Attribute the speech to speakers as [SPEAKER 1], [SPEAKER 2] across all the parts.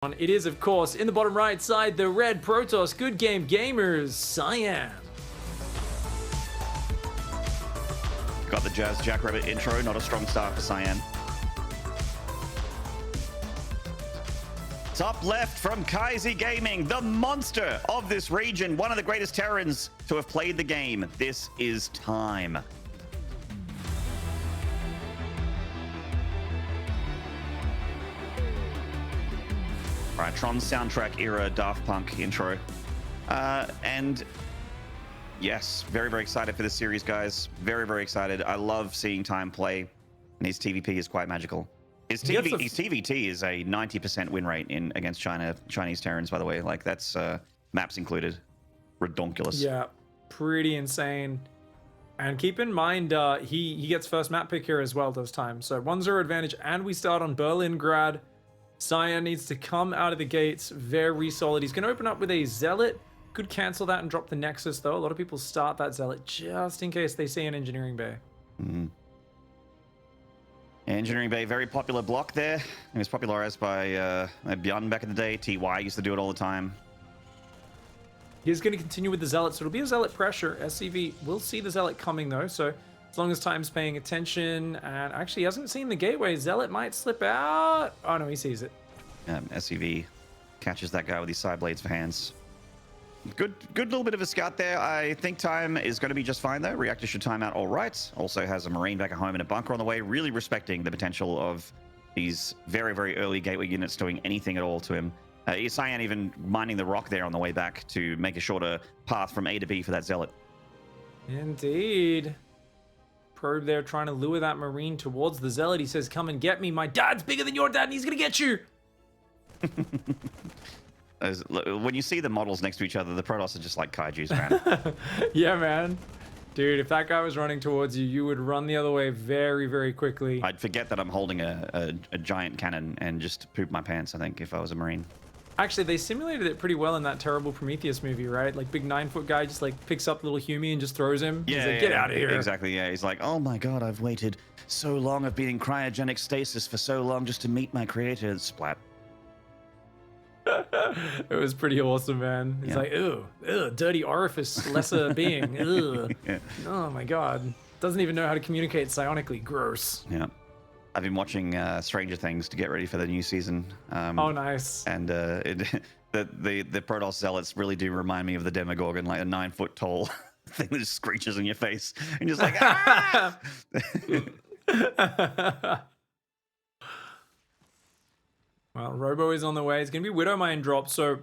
[SPEAKER 1] It is, of course, in the bottom right side, the red Protoss Good Game Gamers, Cyan.
[SPEAKER 2] Got the Jazz Jackrabbit intro, not a strong start for Cyan. Top left from Kaizi Gaming, the monster of this region, one of the greatest Terrans to have played the game. This is time. All right, Tron soundtrack era Daft Punk intro. And yes, very, very excited for this series, guys. Very, very excited. I love seeing Time play, and his TVP is quite magical. His TVT is a 90% win rate against Chinese Terrans, by the way. Like, that's maps included. Redonkulous.
[SPEAKER 1] Yeah, pretty insane. And keep in mind, he gets first map pick here as well this time. So 1-0 advantage, and we start on Berlingrad. Cyan needs to come out of the gates very solid. He's going to open up with a Zealot. Could cancel that and drop the Nexus, though. A lot of people start that Zealot just in case they see an Engineering Bay.
[SPEAKER 2] Mm-hmm. Engineering Bay, very popular block there. It was popularized by Bjorn back in the day. TY used to do it all the time.
[SPEAKER 1] He's going to continue with the Zealot, so it'll be a Zealot pressure. SCV will see the Zealot coming, though, so as long as Time's paying attention, and actually hasn't seen the gateway, Zealot might slip out. Oh, no, he sees it.
[SPEAKER 2] SCV catches that guy with his side blades for hands. Good little bit of a scout there. I think Time is going to be just fine, though. Reactor should time out all right. Also has a Marine back at home and a bunker on the way. Really respecting the potential of these very, very early gateway units doing anything at all to him. Cyan even mining the rock there on the way back to make a shorter path from A to B for that Zealot.
[SPEAKER 1] Indeed. Probe there trying to lure that Marine towards the Zealot. He says, come and get me. My dad's bigger than your dad and he's going to get you.
[SPEAKER 2] When you see the models next to each other, the Protoss are just like kaijus, man.
[SPEAKER 1] Yeah, man. Dude, if that guy was running towards you, you would run the other way very, very quickly.
[SPEAKER 2] I'd forget that I'm holding a giant cannon and just poop my pants, I think, if I was a Marine.
[SPEAKER 1] Actually, they simulated it pretty well in that terrible Prometheus movie, right? Like, big 9-foot guy just, like, picks up little Humy and just throws him.
[SPEAKER 2] Yeah,
[SPEAKER 1] he's like, get out of here.
[SPEAKER 2] Exactly, yeah. He's like, oh my god, I've waited so long. I've been in cryogenic stasis for so long just to meet my creator. Splat.
[SPEAKER 1] It was pretty awesome, man. He's like, ew, dirty orifice, lesser being. Ew.
[SPEAKER 2] Yeah.
[SPEAKER 1] Oh my god. Doesn't even know how to communicate psionically. Gross.
[SPEAKER 2] Yeah. I've been watching Stranger Things to get ready for the new season.
[SPEAKER 1] Oh, nice.
[SPEAKER 2] And the Protoss Zealots really do remind me of the Demogorgon, like a 9-foot tall thing that just screeches in your face. And just like, ah!
[SPEAKER 1] Well, Robo is on the way. It's going to be Widowmine drop. So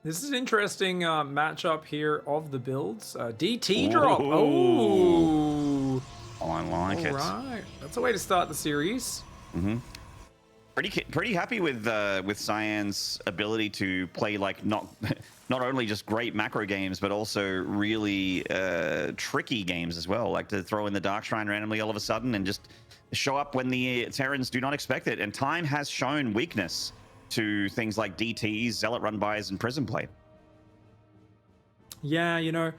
[SPEAKER 1] this is an interesting matchup here of the builds. DT drop. Oh,
[SPEAKER 2] I like it.
[SPEAKER 1] All right. That's a way to start the series.
[SPEAKER 2] Mm-hmm. Pretty happy with Cyan's ability to play like not only just great macro games, but also really tricky games as well. Like to throw in the Dark Shrine randomly all of a sudden and just show up when the Terrans do not expect it. And Time has shown weakness to things like DTs, Zealot run-bys, and Prism play.
[SPEAKER 1] Yeah, you know,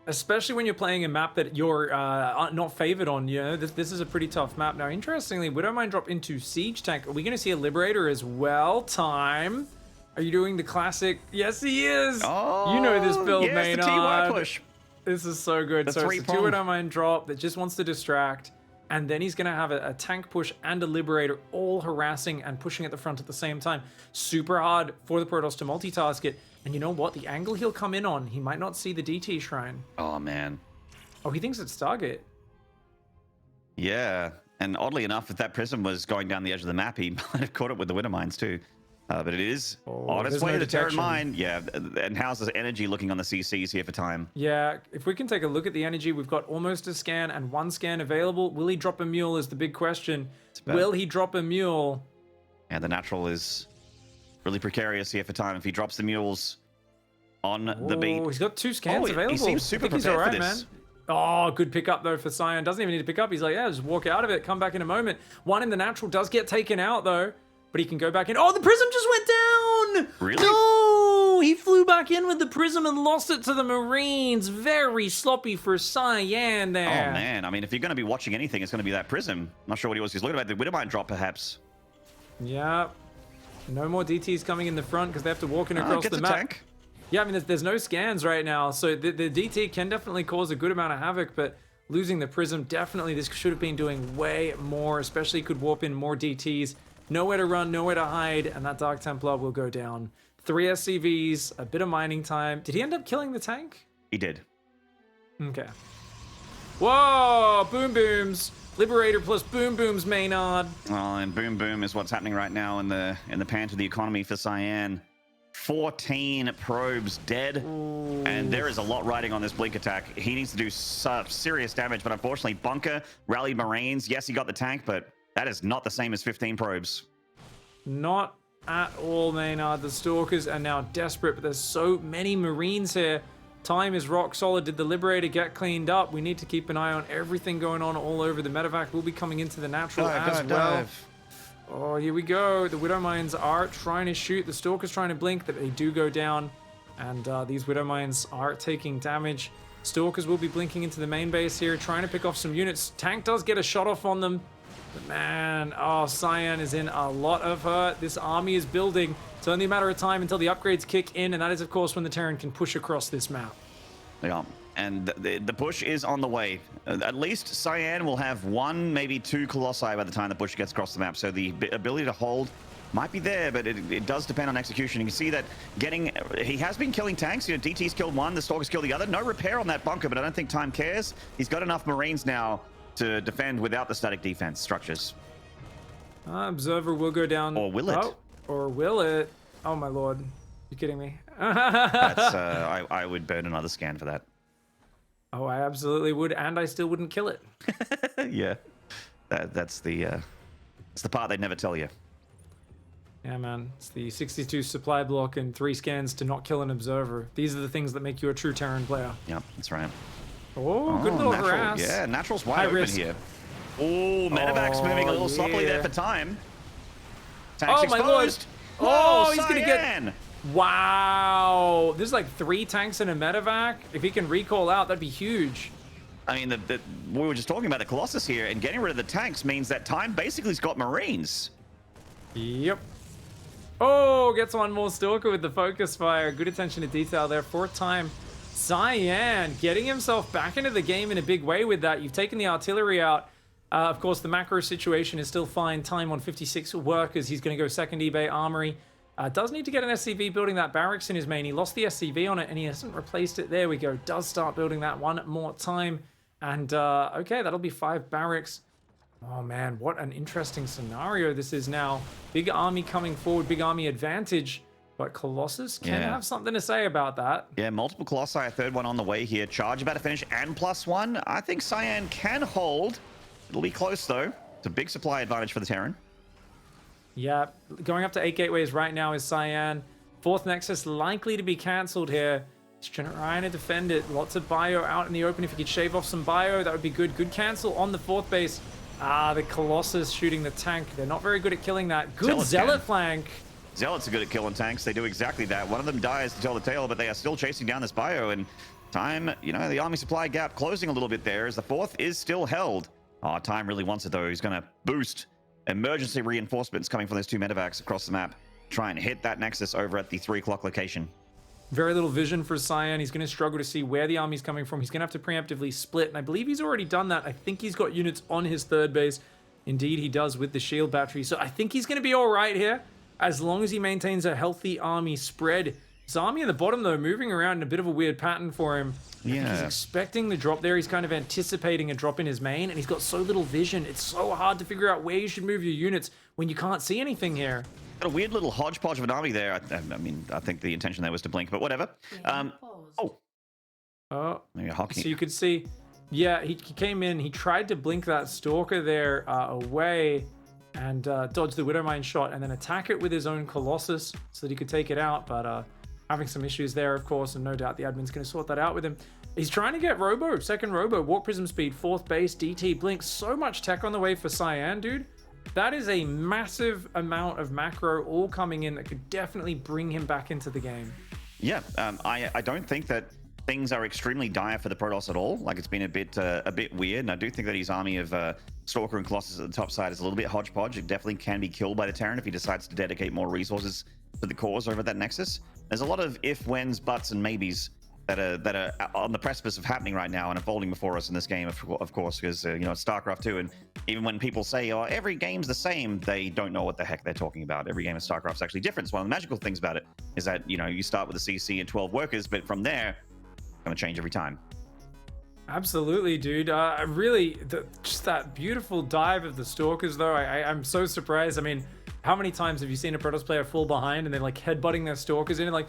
[SPEAKER 1] especially when you're playing a map that you're not favored on, you know, this is a pretty tough map. Now, interestingly, Widowmine drop into Siege Tank. Are we going to see a Liberator as well? Time. Are you doing the classic? Yes, he is. Oh, you know this build,
[SPEAKER 2] yes,
[SPEAKER 1] Maynard.
[SPEAKER 2] The TY push.
[SPEAKER 1] This is so good. So it's a 2 Widowmine drop that just wants to distract. And then he's going to have a tank push and a Liberator all harassing and pushing at the front at the same time. Super hard for the Protoss to multitask it. And you know what? The angle he'll come in on, he might not see the DT Shrine.
[SPEAKER 2] Oh, man.
[SPEAKER 1] Oh, he thinks it's Stargate.
[SPEAKER 2] Yeah. And oddly enough, if that Prism was going down the edge of the map, he might have caught it with the Winter Mines too. But it is on its way to the Terran Mine. Yeah, and how's the energy looking on the CCs here for Time?
[SPEAKER 1] Yeah, if we can take a look at the energy, we've got almost a scan and 1 scan available. Will he drop a mule is the big question. Will he drop a mule?
[SPEAKER 2] Yeah, the natural is really precarious here for Time. If he drops the mules on the beat.
[SPEAKER 1] He's got 2 scans available.
[SPEAKER 2] He seems super prepared
[SPEAKER 1] he's all right,
[SPEAKER 2] for this.
[SPEAKER 1] Man. Oh, good pickup though for Cyan. Doesn't even need to pick up. He's like, yeah, just walk out of it. Come back in a moment. 1 in the natural does get taken out though. But he can go back in. Oh, the Prism just went down!
[SPEAKER 2] Really?
[SPEAKER 1] No! He flew back in with the Prism and lost it to the Marines. Very sloppy for Cyan there.
[SPEAKER 2] Oh, man. I mean, if you're going to be watching anything, it's going to be that Prism. Not sure what he was looking at. The Widowmine drop, perhaps.
[SPEAKER 1] Yeah. No more DTs coming in the front because they have to walk in across
[SPEAKER 2] Gets
[SPEAKER 1] the
[SPEAKER 2] a
[SPEAKER 1] map.
[SPEAKER 2] tank.
[SPEAKER 1] Yeah, I mean, there's no scans right now, so the DT can definitely cause a good amount of havoc, but losing the Prism, definitely this should have been doing way more, especially could warp in more DTs. Nowhere to run, nowhere to hide, and that Dark Templar will go down. 3 SCVs, a bit of mining time. Did he end up killing the tank?
[SPEAKER 2] He did.
[SPEAKER 1] Okay. Whoa, Boom Booms. Liberator plus Boom Booms, Maynard.
[SPEAKER 2] Well, and Boom Boom is what's happening right now in the pant of the economy for Cyan. 14 probes dead.
[SPEAKER 1] Ooh.
[SPEAKER 2] And there is a lot riding on this blink attack. He needs to do serious damage, but unfortunately, Bunker rallied Marines. Yes, he got the tank, but that is not the same as 15 probes.
[SPEAKER 1] Not at all, Maynard. The Stalkers are now desperate, but there's so many Marines here. Time is rock solid. Did the Liberator get cleaned up? We need to keep an eye on everything going on all over. The medevac will be coming into the natural as well. Oh, here we go. The Widow Mines are trying to shoot. The Stalker's trying to blink, but they do go down. And these Widow Mines are taking damage. Stalkers will be blinking into the main base here, trying to pick off some units. Tank does get a shot off on them. But man, oh, Cyan is in a lot of hurt. This army is building. It's only a matter of time until the upgrades kick in, and that is, of course, when the Terran can push across this map.
[SPEAKER 2] Yeah, and the push is on the way. At least Cyan will have 1, maybe 2 Colossi by the time the push gets across the map. So the ability to hold might be there, but it does depend on execution. You can see that he has been killing tanks. You know, DT's killed 1, the Stalker's killed the other. No repair on that bunker, but I don't think Time cares. He's got enough Marines now to defend without the static defense structures.
[SPEAKER 1] Observer will go down.
[SPEAKER 2] Or will it?
[SPEAKER 1] Oh, or will it? Oh my lord. You kidding me?
[SPEAKER 2] That's I would burn another scan for that.
[SPEAKER 1] Oh, I absolutely would, and I still wouldn't kill it.
[SPEAKER 2] Yeah. That's the part they'd never tell you.
[SPEAKER 1] Yeah, man. It's the 62 supply block and 3 scans to not kill an observer. These are the things that make you a true Terran player.
[SPEAKER 2] Yep, that's right.
[SPEAKER 1] Oh, good little
[SPEAKER 2] natural,
[SPEAKER 1] harass.
[SPEAKER 2] Yeah, Natural's wide
[SPEAKER 1] High
[SPEAKER 2] open
[SPEAKER 1] risk.
[SPEAKER 2] here. Oh, Medevac's moving a little sloppily there for time. Tanks
[SPEAKER 1] my
[SPEAKER 2] exposed.
[SPEAKER 1] lord.
[SPEAKER 2] Whoa,
[SPEAKER 1] He's going to
[SPEAKER 2] Cyan!
[SPEAKER 1] get... Wow. There's like 3 tanks and a medevac. If he can recall out, that'd be huge.
[SPEAKER 2] I mean, we were just talking about the Colossus here, and getting rid of the tanks means that Time basically's got Marines.
[SPEAKER 1] Yep. Oh, gets one more Stalker with the focus fire. Good attention to detail there. 4th time. Cyan getting himself back into the game in a big way with that. You've taken the artillery out. Of course, the macro situation is still fine. Time on 56 workers. He's going to go second eBay Armory. Does need to get an SCV building that barracks in his main. He lost the SCV on it, and he hasn't replaced it. There we go. Does start building that one more time. And, okay, that'll be 5 barracks. Oh, man, what an interesting scenario this is now. Big army coming forward, big army advantage. But Colossus can have something to say about that.
[SPEAKER 2] Yeah, multiple Colossi, a 3rd one on the way here. Charge about to finish and +1. I think Cyan can hold. It'll be close, though. It's a big supply advantage for the Terran.
[SPEAKER 1] Yeah, going up to 8 gateways right now is Cyan. 4th Nexus likely to be cancelled here. He's trying to defend it. Lots of bio out in the open. If he could shave off some bio, that would be good. Good cancel on the 4th base. The Colossus shooting the tank. They're not very good at killing that. Good Zealot flank.
[SPEAKER 2] Zealots are good at killing tanks. They do exactly that. One of them dies to tell the tale, but they are still chasing down this bio. And Time, you know, the army supply gap closing a little bit there as the 4th is still held. Oh, Time really wants it, though. He's going to boost emergency reinforcements coming from those 2 medevacs across the map. Try and hit that Nexus over at the 3 o'clock location. Very
[SPEAKER 1] little vision for Cyan. He's going to struggle to see where the army's coming from. He's going to have to preemptively split, and I believe he's already done that. I think he's got units on his 3rd base. Indeed, he does with the shield battery. So I think he's going to be all right here, as long as he maintains a healthy army spread. His army at the bottom, though, moving around in a bit of a weird pattern for him.
[SPEAKER 2] Yeah.
[SPEAKER 1] He's expecting the drop there. He's kind of anticipating a drop in his main, and he's got so little vision. It's so hard to figure out where you should move your units when you can't see anything here.
[SPEAKER 2] Got a weird little hodgepodge of an army there. I mean, I think the intention there was to blink, but whatever. Maybe a hockey.
[SPEAKER 1] So you could see, yeah, he came in, he tried to blink that Stalker there away and dodge the Widowmine shot and then attack it with his own Colossus so that he could take it out, but having some issues there, of course, and no doubt the admin's going to sort that out with him. He's trying to get Robo, 2nd Robo, Warp Prism Speed, 4th base, DT, Blink. So much tech on the way for Cyan, dude. That is a massive amount of macro all coming in that could definitely bring him back into the game.
[SPEAKER 2] Yeah, I don't think that things are extremely dire for the Protoss at all. Like, it's been a bit weird, and I do think that his army of Stalker and Colossus at the top side is a little bit hodgepodge. It definitely can be killed by the Terran if he decides to dedicate more resources to the cause over that Nexus. There's a lot of if, whens, buts, and maybes that are on the precipice of happening right now and unfolding before us in this game, of course, because you know, it's StarCraft 2, and even when people say, oh, every game's the same, they don't know what the heck they're talking about. Every game of StarCraft's actually different. So one of the magical things about it is that, you know, you start with a CC and 12 workers, but from there, it's going to change every time.
[SPEAKER 1] Absolutely, dude. Really, just that beautiful dive of the Stalkers, though. I'm so surprised. I mean, how many times have you seen a Protoss player fall behind and they're like headbutting their Stalkers in and like,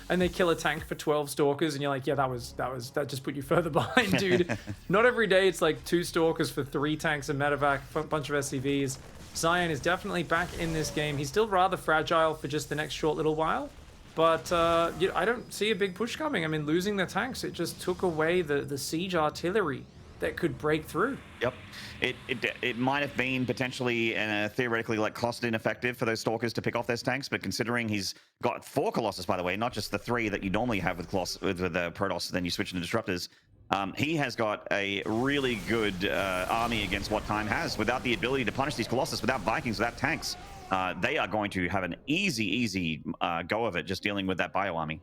[SPEAKER 1] and they kill a tank for 12 Stalkers, and you're like, yeah, that just put you further behind, dude. Not every day it's like 2 Stalkers for 3 tanks and medevac, a bunch of SCVs. Cyan is definitely back in this game. He's still rather fragile for just the next short little while. But I don't see a big push coming. I mean, losing the tanks, it just took away the siege artillery that could break through.
[SPEAKER 2] Yep. It might have been potentially theoretically like cost ineffective for those Stalkers to pick off those tanks, but considering he's got 4 Colossus, by the way, not just the 3 that you normally have with the Protoss, then you switch into Disruptors, he has got a really good army against what Time has. Without the ability to punish these Colossus, without Vikings, without tanks, they are going to have an easy go of it just dealing with that bio army.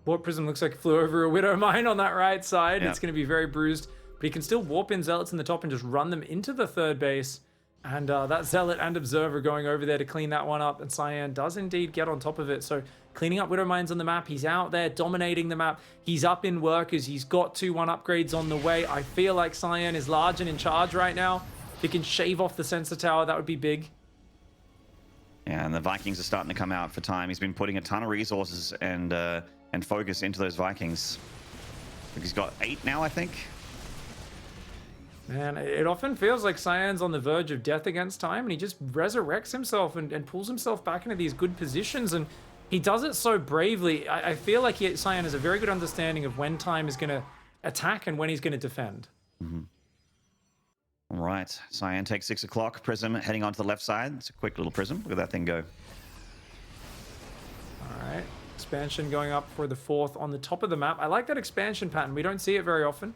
[SPEAKER 1] Warp Prism looks like it flew over a Widow Mine on that right side.
[SPEAKER 2] Yep.
[SPEAKER 1] It's going to be very bruised, but he can still warp in Zealots in the top and just run them into the 3rd base. And that Zealot and Observer going over there to clean that one up, and Cyan does indeed get on top of it. So cleaning up Widow Mines on the map, he's out there dominating the map. He's up in workers, he's got 2-1 upgrades on the way. I feel like Cyan is large and in charge right now. If he can shave off the sensor tower, that would be big.
[SPEAKER 2] Yeah, and the Vikings are starting to come out for Time. He's been putting a ton of resources and focus into those Vikings. I think he's got 8 now, I think.
[SPEAKER 1] Man, it often feels like Cyan's on the verge of death against Time, and he just resurrects himself and pulls himself back into these good positions, and he does it so bravely. I feel like Cyan has a very good understanding of when Time is going to attack and when he's going to defend.
[SPEAKER 2] Mm-hmm. All right, Cyan takes 6 o'clock. Prism heading onto the left side. It's a quick little Prism. Look at that thing go.
[SPEAKER 1] All right, expansion going up for the 4th on the top of the map. I like that expansion pattern. We don't see it very often,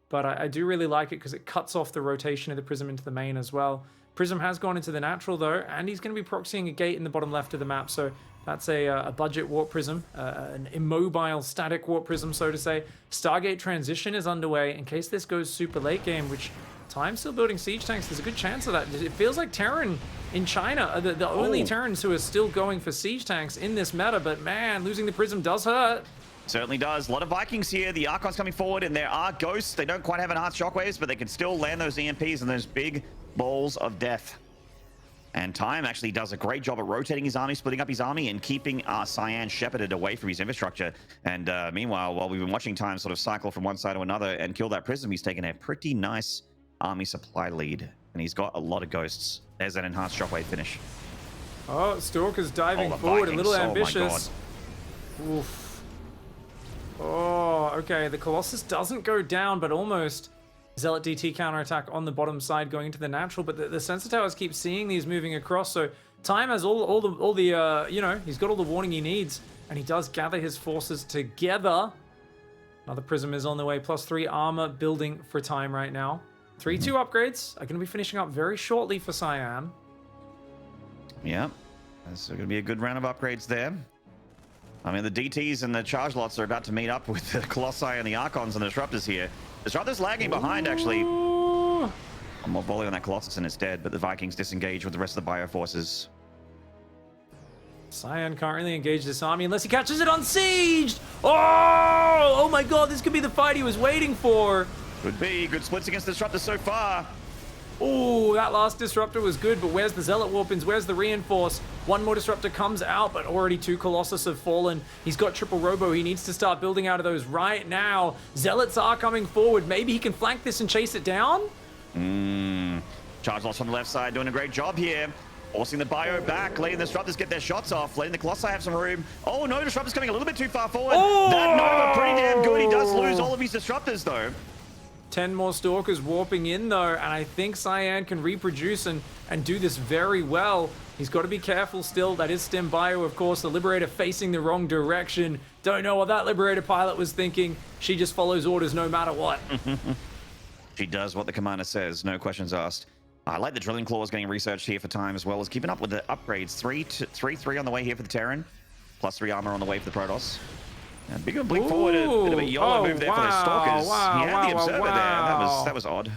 [SPEAKER 1] but I do really like it because it cuts off the rotation of the Prism into the main as well. Prism has gone into the natural though, and he's going to be proxying a gate in the bottom left of the map, so that's a budget Warp Prism, an immobile static Warp Prism, so to say. Stargate transition is underway in case this goes super late game, which Time's still building siege tanks. There's a good chance of that. It feels like Terran in China are the only Terrans who are still going for siege tanks in this meta, but man, losing the Prism does hurt.
[SPEAKER 2] Certainly does. A lot of Vikings here. The Archon's coming forward, and there are ghosts. They don't quite have enhanced shockwaves, but they can still land those EMPs and those big balls of death. And Time actually does a great job at rotating his army, splitting up his army, and keeping Cyan shepherded away from his infrastructure. And meanwhile, while we've been watching Time sort of cycle from one side to another and kill that Prism, he's taken a pretty nice army supply lead. And he's got a lot of ghosts. There's that enhanced shockwave finish.
[SPEAKER 1] Oh, Stalker's diving forward, Vikings. A little ambitious. Oh, oof. Oh, okay. The Colossus doesn't go down, but almost. Zealot DT counterattack on the bottom side going into the natural, but the sensor towers keep seeing these moving across, so Time has all the you know, he's got all the warning he needs, and he does gather his forces together. Another Prism is on the way, +3 armor building for Time right now. 3-2 upgrades are going to be finishing up very shortly for Cyan.
[SPEAKER 2] Yeah, there's going to be a good round of upgrades there. I mean, the DTs and the charge lots are about to meet up with the Colossi and the Archons and the Disruptors here. Disruptor's lagging behind, actually. One more volley on that Colossus and it's dead, but the Vikings disengage with the rest of the bio forces.
[SPEAKER 1] Cyan can't really engage this army unless he catches it unsieged! Oh my god, this could be the fight he was waiting for!
[SPEAKER 2] Could be. Good splits against the Disruptor so far.
[SPEAKER 1] Oh, that last Disruptor was good, but where's the Zealot Warpins? Where's the Reinforce? One more Disruptor comes out, but already 2 Colossus have fallen. He's got triple Robo. He needs to start building out of those right now. Zealots are coming forward. Maybe he can flank this and chase it down?
[SPEAKER 2] Charge loss from the left side, doing a great job here. Forcing the bio back, letting the Disruptors get their shots off, letting the Colossi have some room. Oh no, Disruptor's coming a little bit too far forward.
[SPEAKER 1] Oh!
[SPEAKER 2] That Nova, pretty damn good. He does lose all of his Disruptors though.
[SPEAKER 1] 10 more Stalkers warping in though, and I think Cyan can reproduce and do this very well. He's got to be careful still. That is Stem Bio, of course. The Liberator facing the wrong direction. Don't know what that Liberator pilot was thinking. She just follows orders no matter what.
[SPEAKER 2] She does what the commander says, no questions asked. I like the Drilling Claws getting researched here for time, as well as keeping up with the upgrades. 3 on the way here for the Terran, +3 armor on the way for the Protoss. And big blink forward, a bit of a YOLO move there for the Stalkers. He had the Observer there. That was odd.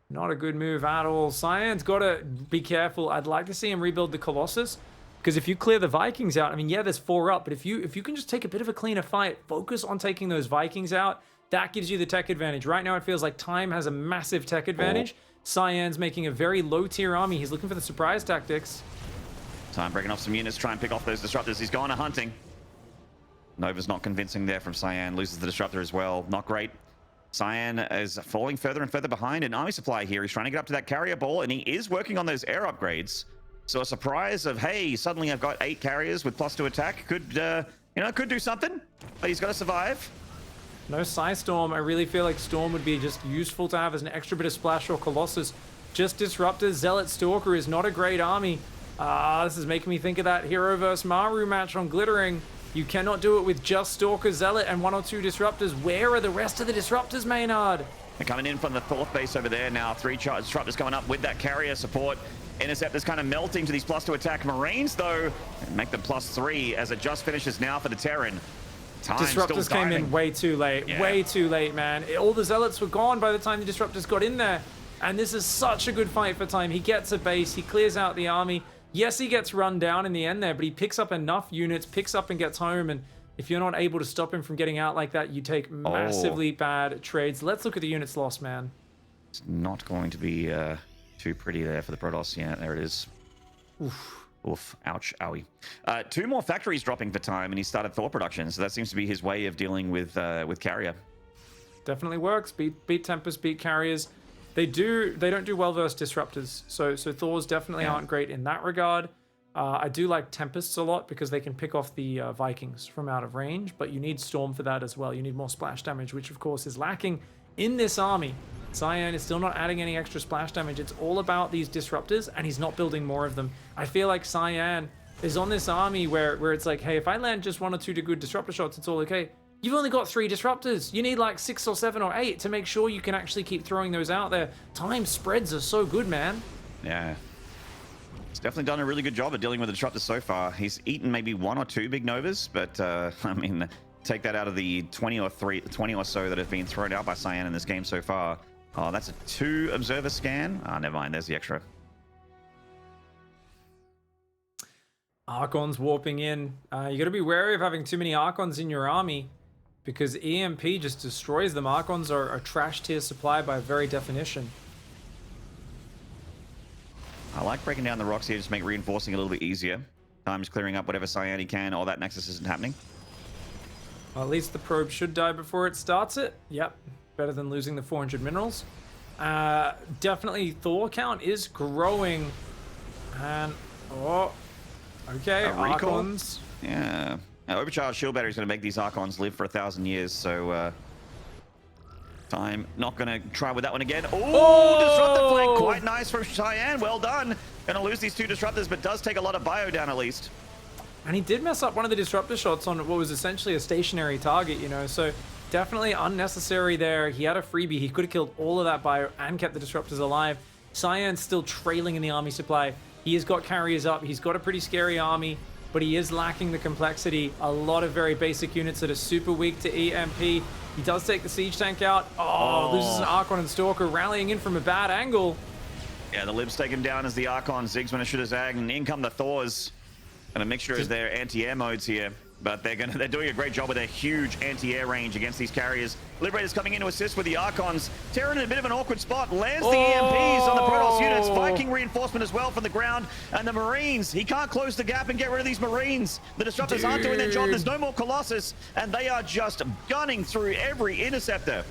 [SPEAKER 1] Not a good move at all. Cyan's got to be careful. I'd like to see him rebuild the Colossus, because if you clear the Vikings out, I mean, yeah, there's 4 up, but if you can just take a bit of a cleaner fight, focus on taking those Vikings out, that gives you the tech advantage. Right now, it feels like Time has a massive tech advantage. Cyan's making a very low-tier army. He's looking for the surprise tactics.
[SPEAKER 2] Time breaking off some units, try and pick off those Disruptors. He's gone a hunting. Nova's not convincing there from Cyan. Loses the Disruptor as well. Not great. Cyan is falling further and further behind in army supply here. He's trying to get up to that carrier ball, and he is working on those air upgrades. So a surprise of, hey, suddenly I've got 8 carriers with +2 attack. Could, could do something, but he's got to survive.
[SPEAKER 1] No Psystorm. I really feel like Storm would be just useful to have as an extra bit of splash or Colossus. Just Disruptors. Zealot Stalker is not a great army. This is making me think of that Hero vs. Maru match on Glittering. You cannot do it with just Stalker, Zealot, and 1 or 2 Disruptors. Where are the rest of the Disruptors, Maynard?
[SPEAKER 2] They're coming in from the 4th base over there now. 3 Disruptors coming up with that carrier support. Interceptors kind of melting to these +2 attack. Marines, though, make them +3 as it just finishes now for the Terran.
[SPEAKER 1] Disruptors came in way too late. Yeah. Way too late, man. All the Zealots were gone by the time the Disruptors got in there. And this is such a good fight for Time. He gets a base. He clears out the army. Yes, he gets run down in the end there, but he picks up enough units, picks up and gets home. And if you're not able to stop him from getting out like that, you take massively bad trades. Let's look at the units lost, man.
[SPEAKER 2] It's not going to be too pretty there for the Protoss. Yeah, there it is.
[SPEAKER 1] Oof.
[SPEAKER 2] Oof, ouch, owie. 2 more factories dropping for Time, and he started Thor production, so that seems to be his way of dealing with Carrier.
[SPEAKER 1] Definitely works. Beat Tempest, beat Carriers. They don't do well versus Disruptors, so Thors definitely aren't great in that regard. I do like Tempests a lot because they can pick off the Vikings from out of range, but you need Storm for that as well. You need more splash damage, which of course is lacking in this army. Cyan is still not adding any extra splash damage. It's all about these Disruptors, and he's not building more of them. I feel like Cyan is on this army where it's like, hey, if I land just 1 or 2 good Disruptor shots, it's all okay. You've only got 3 Disruptors. You need like 6 or 7 or 8 to make sure you can actually keep throwing those out there. Time spreads are so good, man. Yeah.
[SPEAKER 2] He's definitely done a really good job at dealing with the Disruptors so far. He's eaten maybe 1 or 2 big Novas, but I mean, take that out of the 20 or so that have been thrown out by Cyan in this game so far. Oh, that's a 2 Observer scan. Ah, never mind. There's the extra.
[SPEAKER 1] Archons warping in. You got to be wary of having too many Archons in your army because EMP just destroys them. Archons are a trash tier supply by very definition.
[SPEAKER 2] I like breaking down the rocks here just to make reinforcing a little bit easier. Time's clearing up whatever Cyan he can. All that Nexus isn't happening.
[SPEAKER 1] Well, at least the probe should die before it starts it. Yep. Better than losing the 400 minerals. Definitely Thor count is growing. And, okay, Archons.
[SPEAKER 2] Yeah. Now, Overcharged Shield Battery is going to make these Archons live for 1,000 years, so Time not going to try with that one again. Disruptor flank, quite nice from Cyan. Well done. Going to lose these 2 Disruptors, but does take a lot of bio down at least.
[SPEAKER 1] And he did mess up one of the Disruptor shots on what was essentially a stationary target, you know, so definitely unnecessary there. He had a freebie. He could have killed all of that bio and kept the Disruptors alive. Cyan's still trailing in the army supply. He has got carriers up. He's got a pretty scary army, but he is lacking the complexity. A lot of very basic units that are super weak to EMP. He does take the siege tank out. Loses an Archon and Stalker rallying in from a bad angle.
[SPEAKER 2] Yeah, the Libs take him down as the Archon zigs when it should have zagged, and in come the Thors. And a mixture is their anti-air modes here. But they're doing a great job with their huge anti-air range against these carriers. Liberator's coming in to assist with the Archons. Terran in a bit of an awkward spot. Lands the EMPs on the Protoss units. Viking reinforcement as well from the ground. And the Marines, he can't close the gap and get rid of these Marines. The Disruptors aren't doing their job. There's no more Colossus. And they are just gunning through every Interceptor.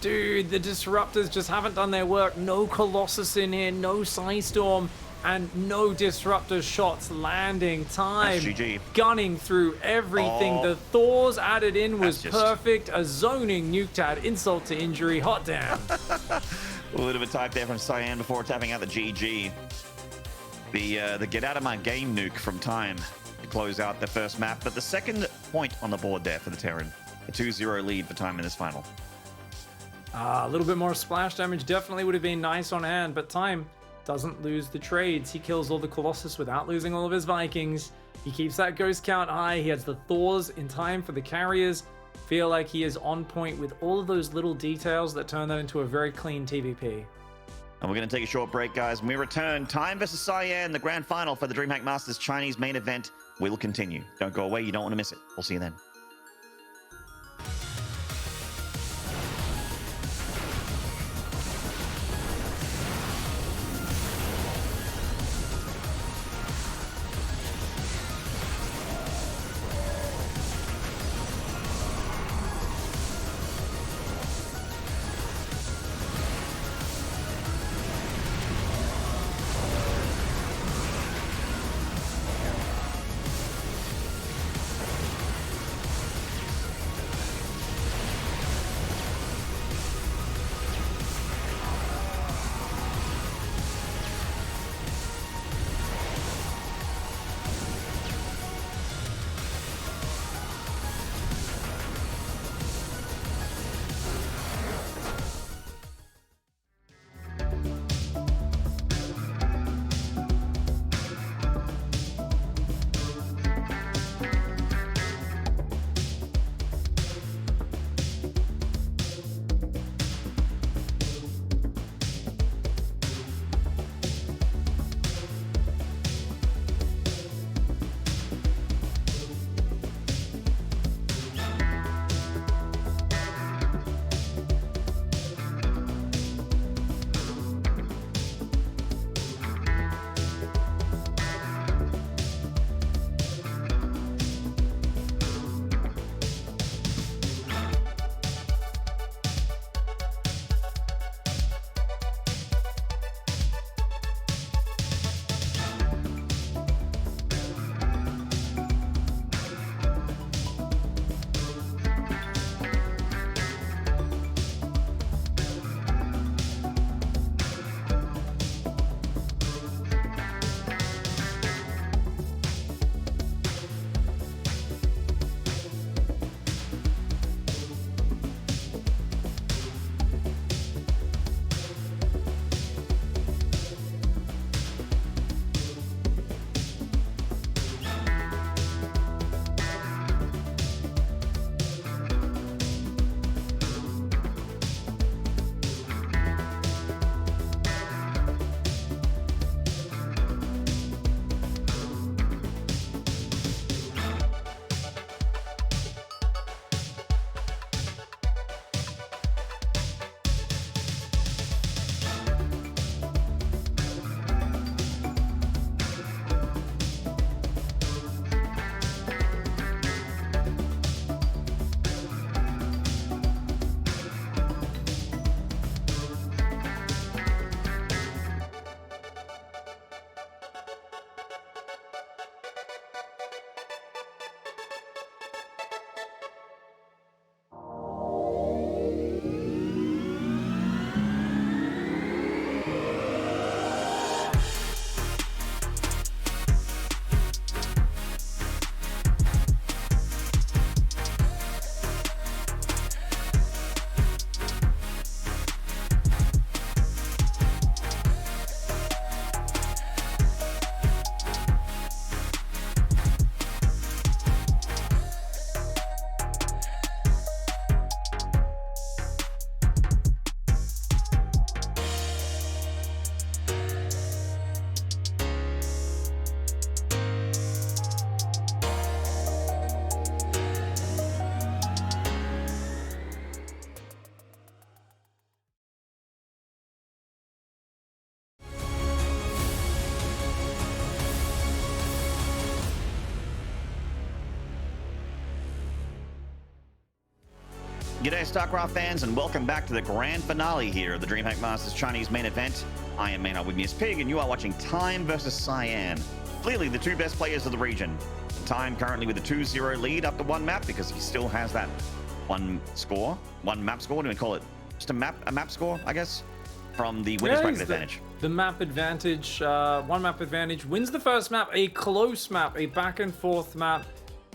[SPEAKER 1] Dude, the Disruptors just haven't done their work. No Colossus in here, no Psystorm. and no disruptor shots landing. Time
[SPEAKER 2] GG.
[SPEAKER 1] gunning through everything.
[SPEAKER 2] Oh.
[SPEAKER 1] The Thors added in was
[SPEAKER 2] That's just-
[SPEAKER 1] perfect. A zoning nuke to add insult to injury. Hot damn.
[SPEAKER 2] A little bit of type there from Cyan before tapping out the GG. The get out of my game nuke from Time to close out the first map, but the second point on the board there for the Terran. A 2-0 lead for Time in this final.
[SPEAKER 1] A little bit more splash damage definitely would have been nice on hand, but Time doesn't lose the trades. He kills all the Colossus without losing all of his Vikings. He keeps that ghost count high. He has the Thors in time for the carriers. Feel like he is on point with all of those little details that turn that into a very clean TVP.
[SPEAKER 2] And we're going to take a short break, guys. When we return, Time versus Cyan, the grand final for the DreamHack Masters Chinese main event will continue. Don't go away. You don't want to miss it. We'll see you then. G'day StarCraft fans, and welcome back to the grand finale here of the DreamHack Masters Chinese main event. I am Maynard with Miss Pig, and you are watching Time versus Cyan. Clearly the two best players of the region. Time currently with a 2-0 lead after one map because he still has that one map score. Do we call it just a map score, I guess, from the winner's bracket advantage.
[SPEAKER 1] The map advantage, one map advantage, wins the first map, a close map, a back and forth map.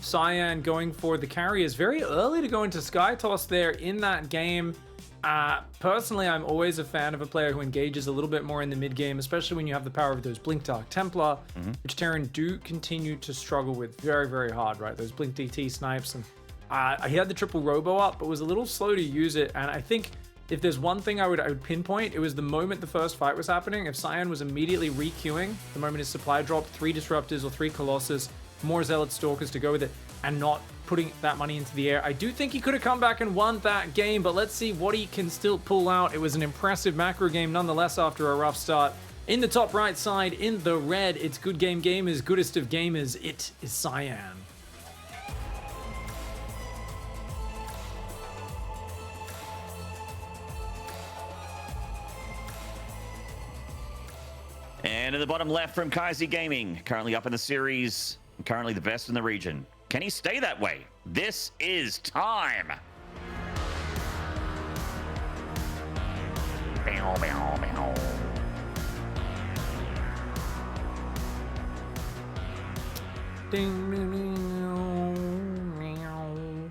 [SPEAKER 1] Cyan going for the carry is very early to go into Sky Toss there in that game. Personally, I'm always a fan of a player who engages a little bit more in the mid game, especially when you have the power of those Blink Dark Templar, which Terran do continue to struggle with very, very hard, right? Those Blink DT snipes. And he had the triple robo up, but was a little slow to use it. And I think if there's one thing I would pinpoint, it was the moment the first fight was happening. If Cyan was immediately re-queuing, the moment his supply dropped, 3 Disruptors or 3 Colossus, more Zealot Stalkers to go with it, and not putting that money into the air. I do think he could have come back and won that game, but let's see what he can still pull out. It was an impressive macro game nonetheless after a rough start. In the top right side, in the red, it's Good Game Gamers, goodest of gamers. It is Cyan.
[SPEAKER 2] And in the bottom left from Kaiser Gaming, currently up in the series, currently the best in the region. Can he stay that way? This is Time. Meow, meow, meow.
[SPEAKER 1] Ding, ding, ding, meow.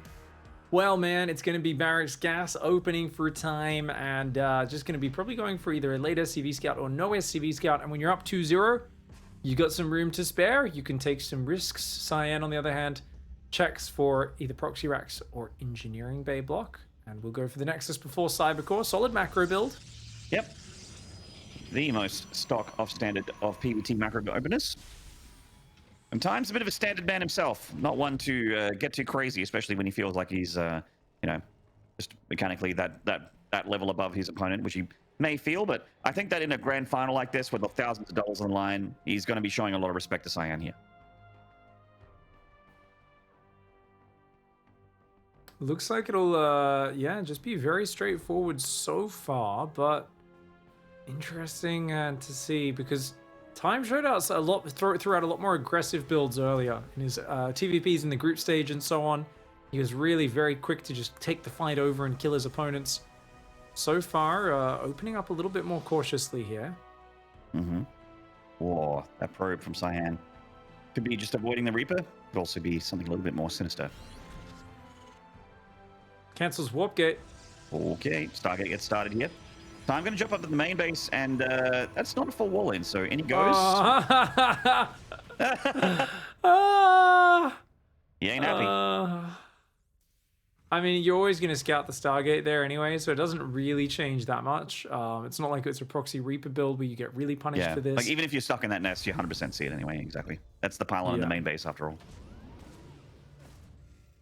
[SPEAKER 1] Well, man, it's going to be Barracks Gas opening for Time, and just going to be probably going for either a late SCV Scout or no SCV Scout. And when you're up 2-0, you got some room to spare. You can take some risks. Cyan, on the other hand, checks for either Proxy Racks or Engineering Bay block. And we'll go for the Nexus before Cybercore. Solid macro build.
[SPEAKER 2] Yep. The most stock of standard of PvT macro openers. And Time's a bit of a standard man himself. Not one to get too crazy, especially when he feels like he's, you know, just mechanically that level above his opponent, which he may feel. But I think that in a grand final like this, with the thousands of dollars on the line, he's going to be showing a lot of respect to Cyan here.
[SPEAKER 1] Looks like it'll, yeah, just be very straightforward so far, but interesting to see, because Time showed us a lot, threw out a lot more aggressive builds earlier in his TVPs in the group stage and so on. He was really very quick to just take the fight over and kill his opponents. So far, opening up a little bit more cautiously here.
[SPEAKER 2] Whoa, that probe from Cyan. Could be just avoiding the Reaper. Could also be something a little bit more sinister.
[SPEAKER 1] Cancels Warp Gate.
[SPEAKER 2] Okay, Stargate gets started here. So I'm going to jump up to the main base, and that's not a full wall in, so in he goes. He ain't happy.
[SPEAKER 1] I mean, you're always going to scout the Stargate there anyway, so it doesn't really change that much. It's not like it's a Proxy Reaper build where you get really punished for this.
[SPEAKER 2] Like even if you're stuck in that nest, you 100% see it anyway. Exactly. That's the pylon in the main base after all.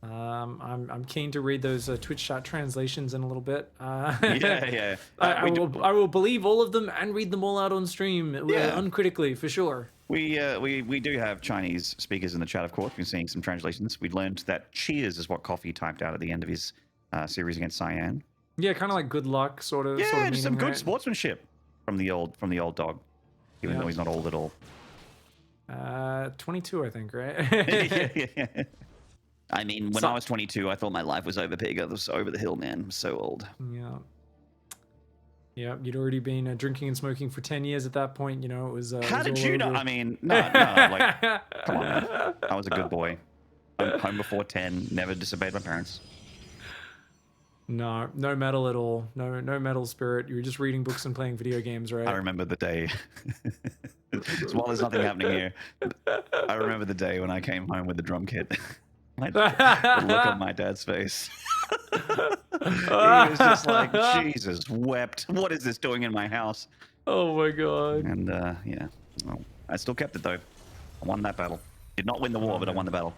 [SPEAKER 1] I'm keen to read those Twitch chat translations in a little bit.
[SPEAKER 2] Yeah.
[SPEAKER 1] I will believe all of them and read them all out on stream uncritically for sure.
[SPEAKER 2] We do have Chinese speakers in the chat, of course. We're seeing some translations. We learned that cheers is what Coffee typed out at the end of his series against Cyan.
[SPEAKER 1] Yeah, kind of like good luck sort of.
[SPEAKER 2] Yeah,
[SPEAKER 1] sort of
[SPEAKER 2] just some
[SPEAKER 1] meaning,
[SPEAKER 2] good sportsmanship from the old dog, even though he's not old at all.
[SPEAKER 1] 22, I think, right?
[SPEAKER 2] yeah. I mean, when I was 22, I thought my life was over, Pig. I was over the hill, man. I'm so old.
[SPEAKER 1] Yeah, you'd already been drinking and smoking for 10 years at that point. You know, it was.
[SPEAKER 2] How did you know? I mean, no, like, come on, man. I was a good boy. I'm home before 10. Never disobeyed my parents.
[SPEAKER 1] No metal at all. No metal spirit. You were just reading books and playing video games, right?
[SPEAKER 2] I remember the day. While there's nothing happening here, I remember the day when I came home with the drum kit. The look on my dad's face. He was just like, Jesus wept. What is this doing in my house?
[SPEAKER 1] Oh my god.
[SPEAKER 2] And yeah, well, I still kept it though. I won that battle. Did not win the war, but I won the battle.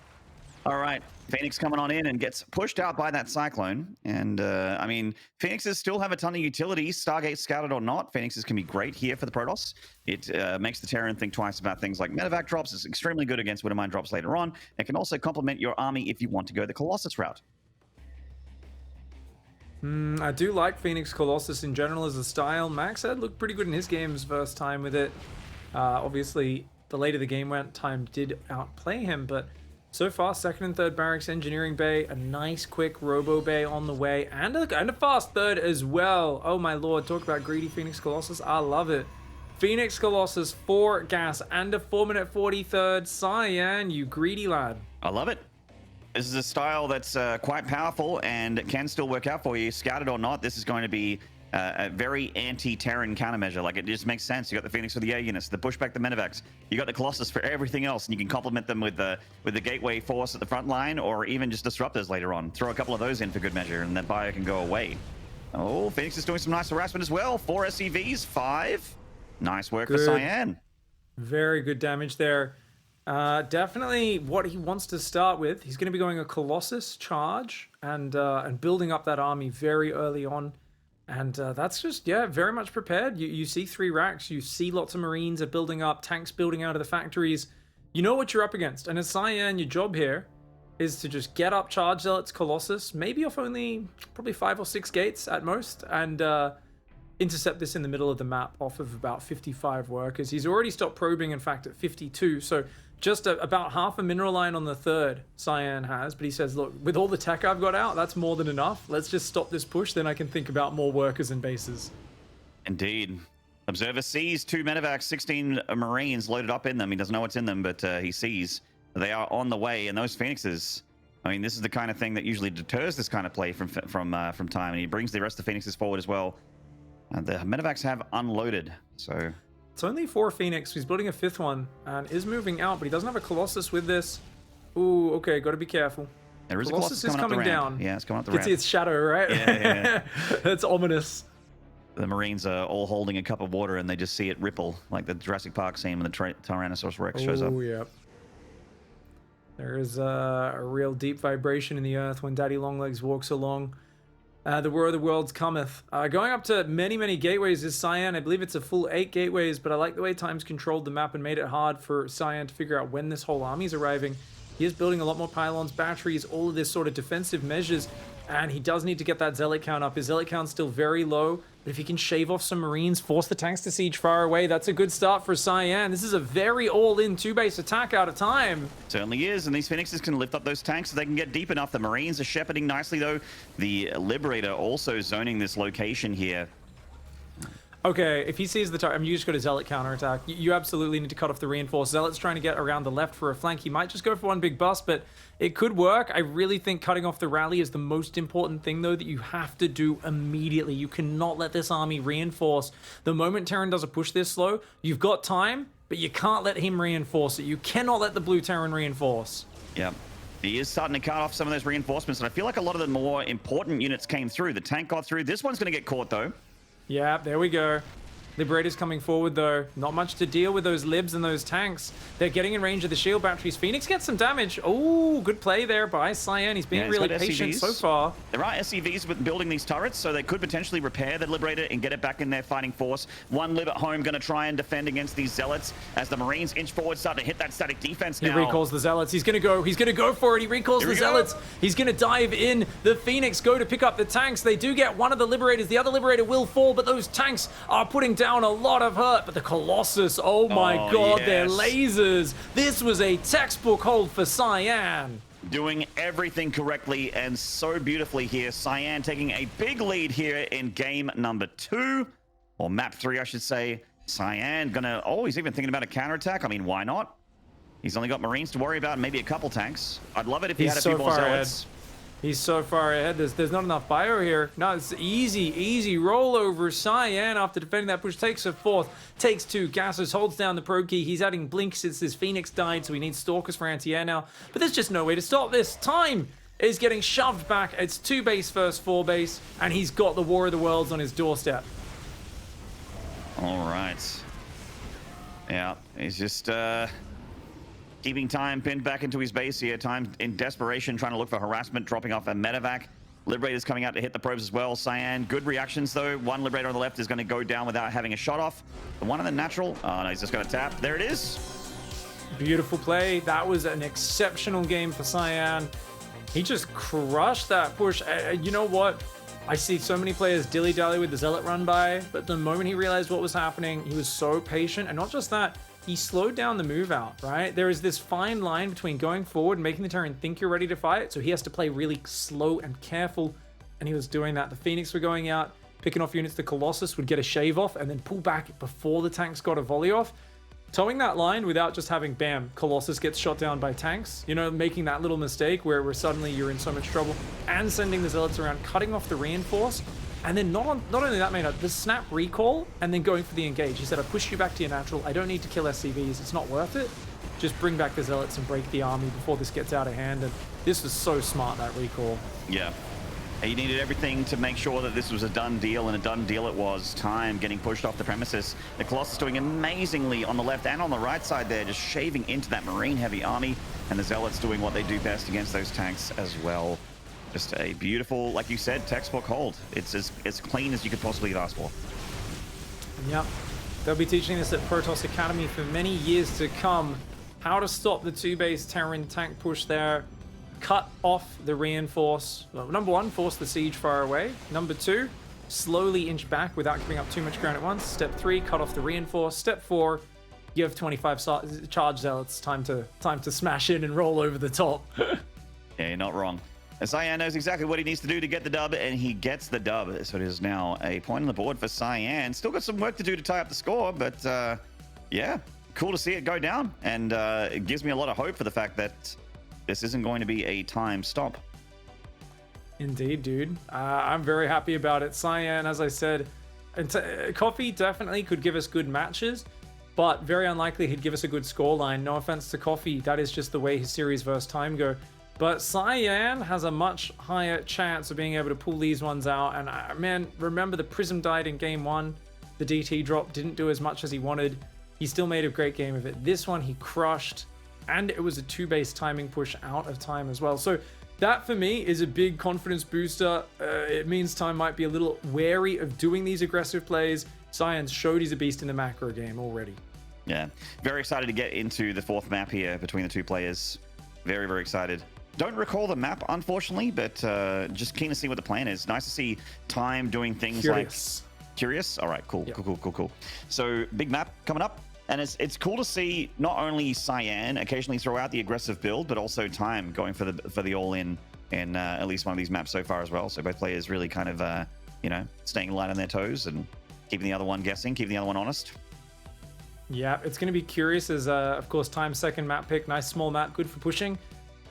[SPEAKER 2] All right, Phoenix coming on in and gets pushed out by that Cyclone. And I mean, Phoenixes still have a ton of utilities, Stargate scouted or not. Phoenixes can be great here for the Protoss. It makes the Terran think twice about things like medevac drops. It's extremely good against Widowmine drops later on. It can also complement your army if you want to go the Colossus route.
[SPEAKER 1] I do like Phoenix Colossus in general as a style. Max had looked pretty good in his games first time with it. Obviously, the later the game went, time did outplay him, but so far, second and third barracks engineering bay, a nice quick robo bay on the way, and a fast third as well. Oh my lord, talk about greedy Phoenix Colossus. I love it. Phoenix Colossus, 4 gas and a 4-minute 40 third. Cyan, you greedy lad.
[SPEAKER 2] I love it. This is a style that's quite powerful and can still work out for you. Scouted or not, this is going to be a very anti-Terran countermeasure. Like, it just makes sense. You got the Phoenix for the air units, the pushback, the Medivacs. You got the Colossus for everything else, and you can complement them with the Gateway Force at the front line, or even just Disruptors later on. Throw a couple of those in for good measure, and that bio can go away. Oh, Phoenix is doing some nice harassment as well. 4 SCVs, 5. Nice work for Cyan.
[SPEAKER 1] Very good damage there. Definitely what he wants to start with. He's going to be going a Colossus charge and building up that army very early on. And that's just, yeah, very much prepared. You see 3 racks. You see lots of Marines are building up, tanks building out of the factories. You know what you're up against. And as Cyan, your job here is to just get up Charge Zealots, Colossus, maybe off only probably 5 or 6 gates at most, and intercept this in the middle of the map off of about 55 workers. He's already stopped probing, in fact, at 52. So just about half a mineral line on the third Cyan has, but he says, look, with all the tech I've got out, that's more than enough. Let's just stop this push, then I can think about more workers and bases. Indeed.
[SPEAKER 2] Observer sees 2 Medivacs, 16 Marines loaded up in them. He doesn't know what's in them, but he sees they are on the way. And those Phoenixes, I mean, this is the kind of thing that usually deters this kind of play from time. And he brings the rest of the Phoenixes forward as well. And the Medivacs have unloaded, so...
[SPEAKER 1] It's only 4 Phoenix. He's building a 5th one and is moving out, but he doesn't have a Colossus with this. Ooh, okay, got to be careful.
[SPEAKER 2] There is
[SPEAKER 1] Colossus
[SPEAKER 2] a Colossus coming
[SPEAKER 1] down.
[SPEAKER 2] Yeah, it's coming up the
[SPEAKER 1] ramp.
[SPEAKER 2] ramp.
[SPEAKER 1] You can see its shadow, right?
[SPEAKER 2] Yeah.
[SPEAKER 1] That's ominous.
[SPEAKER 2] The Marines are all holding a cup of water and they just see it ripple, like the Jurassic Park scene when the Tyrannosaurus Rex shows up.
[SPEAKER 1] Oh, yeah. There is a real deep vibration in the earth when Daddy Longlegs walks along. The War of the Worlds cometh. Going up to many, many gateways is Cyan. I believe it's a full 8 gateways, but I like the way Times controlled the map and made it hard for Cyan to figure out when this whole army is arriving. He is building a lot more pylons, batteries, all of this sort of defensive measures, and he does need to get that Zealot count up. His Zealot count's still very low, but if he can shave off some Marines, force the tanks to siege far away, that's a good start for Cyan. This is a very all-in 2-base attack out of time.
[SPEAKER 2] Certainly is, and these Phoenixes can lift up those tanks so they can get deep enough. The Marines are shepherding nicely, though. The Liberator also zoning this location here.
[SPEAKER 1] Okay, if he sees the target, I mean, you just got a Zealot counterattack. You absolutely need to cut off the reinforced. Zealot's trying to get around the left for a flank. He might just go for one big bust, but it could work. I really think cutting off the rally is the most important thing, though, that you have to do immediately. You cannot let this army reinforce. The moment Terran does a push this slow, you've got time, but you can't let him reinforce it. You cannot let the blue Terran reinforce.
[SPEAKER 2] Yep. He is starting to cut off some of those reinforcements, and I feel like a lot of the more important units came through. The tank got through. This one's going to get caught, though.
[SPEAKER 1] Yeah, there we go. Liberator's coming forward, though. Not much to deal with those libs and those tanks. They're getting in range of the shield batteries. Phoenix gets some damage. Oh, good play there by Cyan. He's being really patient so far.
[SPEAKER 2] There are SCVs with building these turrets, so they could potentially repair the Liberator and get it back in their fighting force. One Lib at home going to try and defend against these Zealots as the Marines inch forward, start to hit that static defense now.
[SPEAKER 1] He recalls the Zealots. He's going to go for it. He recalls the Zealots. He's going to dive in. The Phoenix go to pick up the tanks. They do get one of the Liberators. The other Liberator will fall, but those tanks are putting down a lot of hurt. But the Colossus, oh my god,
[SPEAKER 2] yes.
[SPEAKER 1] They're lasers. This was a textbook hold for Cyan.
[SPEAKER 2] Doing everything correctly and so beautifully here. Cyan taking a big lead here in game number 2, or map 3, I should say. Cyan gonna, he's even thinking about a counterattack. I mean, why not? He's only got Marines to worry about and maybe a couple tanks. I'd love it if he had a few more Zealots.
[SPEAKER 1] He's so far ahead. There's not enough bio here. No, it's easy rollover. Cyan, after defending that push, takes a 4th, takes 2 gases, holds down the pro key. He's adding blink since his Phoenix died, so he needs Stalkers for anti-air now. But there's just no way to stop this. Time is getting shoved back. It's 2 base versus 4 base, and he's got the War of the Worlds on his doorstep.
[SPEAKER 2] All right. Yeah, he's just keeping Time pinned back into his base here. Time in desperation, trying to look for harassment, dropping off a medevac. Liberator's coming out to hit the probes as well. Cyan, good reactions though. One Liberator on the left is going to go down without having a shot off. The one on the natural, oh no, he's just going to tap. There it is.
[SPEAKER 1] Beautiful play. That was an exceptional game for Cyan. He just crushed that push. You know what? I see so many players dilly-dally with the Zealot run by, but the moment he realized what was happening, he was so patient. And not just that, he slowed down the move out, right? There is this fine line between going forward and making the Terran think you're ready to fight, so he has to play really slow and careful, and he was doing that. The Phoenix were going out, picking off units. The Colossus would get a shave off and then pull back before the tanks got a volley off. Towing that line without just having, bam, Colossus gets shot down by tanks, you know, making that little mistake where suddenly you're in so much trouble, and sending the Zealots around, cutting off the reinforce, and then not only that, mate, the snap recall, and then going for the engage. He said, I pushed you back to your natural, I don't need to kill SCVs, it's not worth it. Just bring back the Zealots and break the army before this gets out of hand, and this was so smart, that recall.
[SPEAKER 2] Yeah. He needed everything to make sure that this was a done deal, and a done deal it was. Time getting pushed off the premises. The Colossus doing amazingly on the left and on the right side there, just shaving into that marine-heavy army, and the Zealots doing what they do best against those tanks as well. Just a beautiful, like you said, textbook hold. It's as clean as you could possibly have asked for.
[SPEAKER 1] Yep. They'll be teaching this at Protoss Academy for many years to come. How to stop the two-base Terran tank push there. Cut off the reinforce. Well, number one, force the siege far away. Number two, slowly inch back without giving up too much ground at once. Step 3, cut off the reinforce. Step 4, give 25 charge Zealots time to smash in and roll over the top.
[SPEAKER 2] Yeah, you're not wrong. Cyan knows exactly what he needs to do to get the dub, and he gets the dub. So it is now a point on the board for Cyan. Still got some work to do to tie up the score, but yeah, cool to see it go down, and it gives me a lot of hope for the fact that this isn't going to be a time stop.
[SPEAKER 1] Indeed, dude. I'm very happy about it. Cyan, as I said, Coffee definitely could give us good matches, but very unlikely he'd give us a good scoreline. No offense to Coffee, that is just the way his series versus time go. But Cyan has a much higher chance of being able to pull these ones out. And man, remember the Prism died in game 1. The DT drop didn't do as much as he wanted. He still made a great game of it. This one he crushed. And it was a 2-base timing push out of time as well. So that for me is a big confidence booster. It means time might be a little wary of doing these aggressive plays. Cyan showed he's a beast in the macro game already.
[SPEAKER 2] Yeah, very excited to get into the 4th map here between the two players. Very, very excited. Don't recall the map, unfortunately, but just keen to see what the plan is. Nice to see Time doing things
[SPEAKER 1] Curious.
[SPEAKER 2] like... Curious? All right, cool,
[SPEAKER 1] Yep.
[SPEAKER 2] cool. So, big map coming up. And it's cool to see not only Cyan occasionally throw out the aggressive build, but also Time going for the all-in at least one of these maps so far as well. So both players really kind of, you know, staying light on their toes and keeping the other one guessing, keeping the other one honest.
[SPEAKER 1] Yeah, it's going to be curious as, of course, Time's second map pick. Nice small map, good for pushing.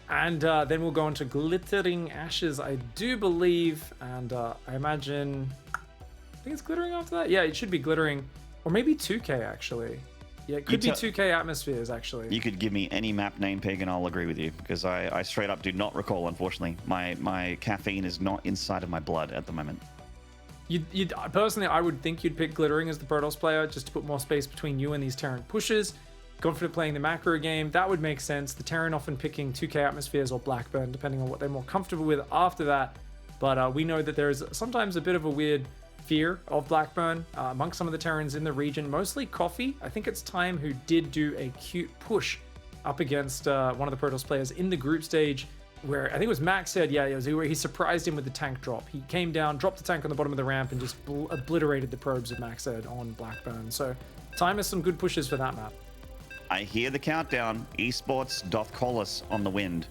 [SPEAKER 1] And then we'll go into Glittering Ashes, I do believe. And I imagine... I think it's Glittering after that? Yeah, it should be Glittering. Or maybe 2K, actually. Yeah, it could be 2K Atmospheres, actually.
[SPEAKER 2] You could give me any map name, Pig, and I'll agree with you, because I straight up do not recall, unfortunately. My caffeine is not inside of my blood at the moment.
[SPEAKER 1] Personally, I would think you'd pick Glittering as the Protoss player, just to put more space between you and these Terran pushes. Confident playing the macro game, that would make sense. The Terran often picking 2K Atmospheres or Blackburn, depending on what they're more comfortable with after that. But we know that there is sometimes a bit of a weird fear of Blackburn amongst some of the Terrans in the region, mostly Coffee. I think it's Time who did do a cute push up against one of the Protoss players in the group stage, where I think it was Max said, yeah, it was where he surprised him with the tank drop. He came down, dropped the tank on the bottom of the ramp, and just obliterated the probes of Max said on Blackburn. So Time has some good pushes for that map.
[SPEAKER 2] I hear the countdown. Esports doth call us on the wind.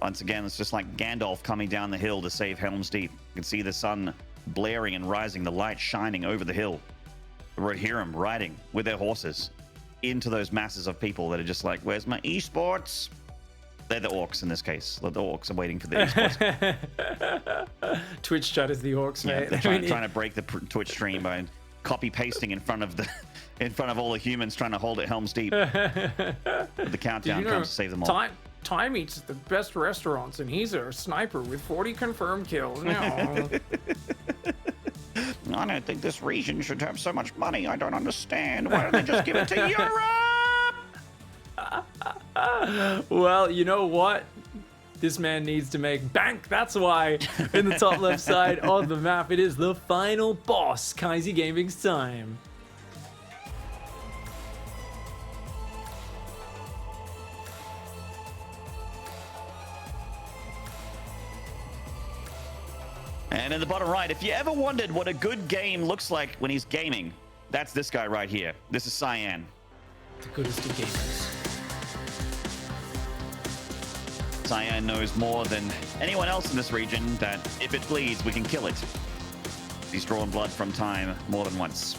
[SPEAKER 2] Once again, it's just like Gandalf coming down the hill to save Helm's Deep. You can see the sun blaring and rising, the light shining over the hill. The Rohirrim riding with their horses into those masses of people that are just like, where's my esports? They're the orcs in this case. The orcs are waiting for the esports.
[SPEAKER 1] Twitch chat is the orcs,
[SPEAKER 2] Yeah,
[SPEAKER 1] mate.
[SPEAKER 2] they're trying to break the Twitch stream by copy pasting in front of all the humans trying to hold it Helm's Deep. The countdown comes to save them all.
[SPEAKER 1] Time eats at the best restaurants, and he's a sniper with 40 confirmed kills. No.
[SPEAKER 2] I don't think this region should have so much money. I don't understand. Why don't they just give it to Europe?
[SPEAKER 1] Well, you know what? This man needs to make bank. That's why in the top left side of the map, it is the final boss, Kaisi Gaming's time.
[SPEAKER 2] And in the bottom right, if you ever wondered what a good game looks like when he's gaming, that's this guy right here. This is Cyan.
[SPEAKER 1] The goodest of gamers.
[SPEAKER 2] Cyan knows more than anyone else in this region that if it bleeds, we can kill it. He's drawn blood from time more than once.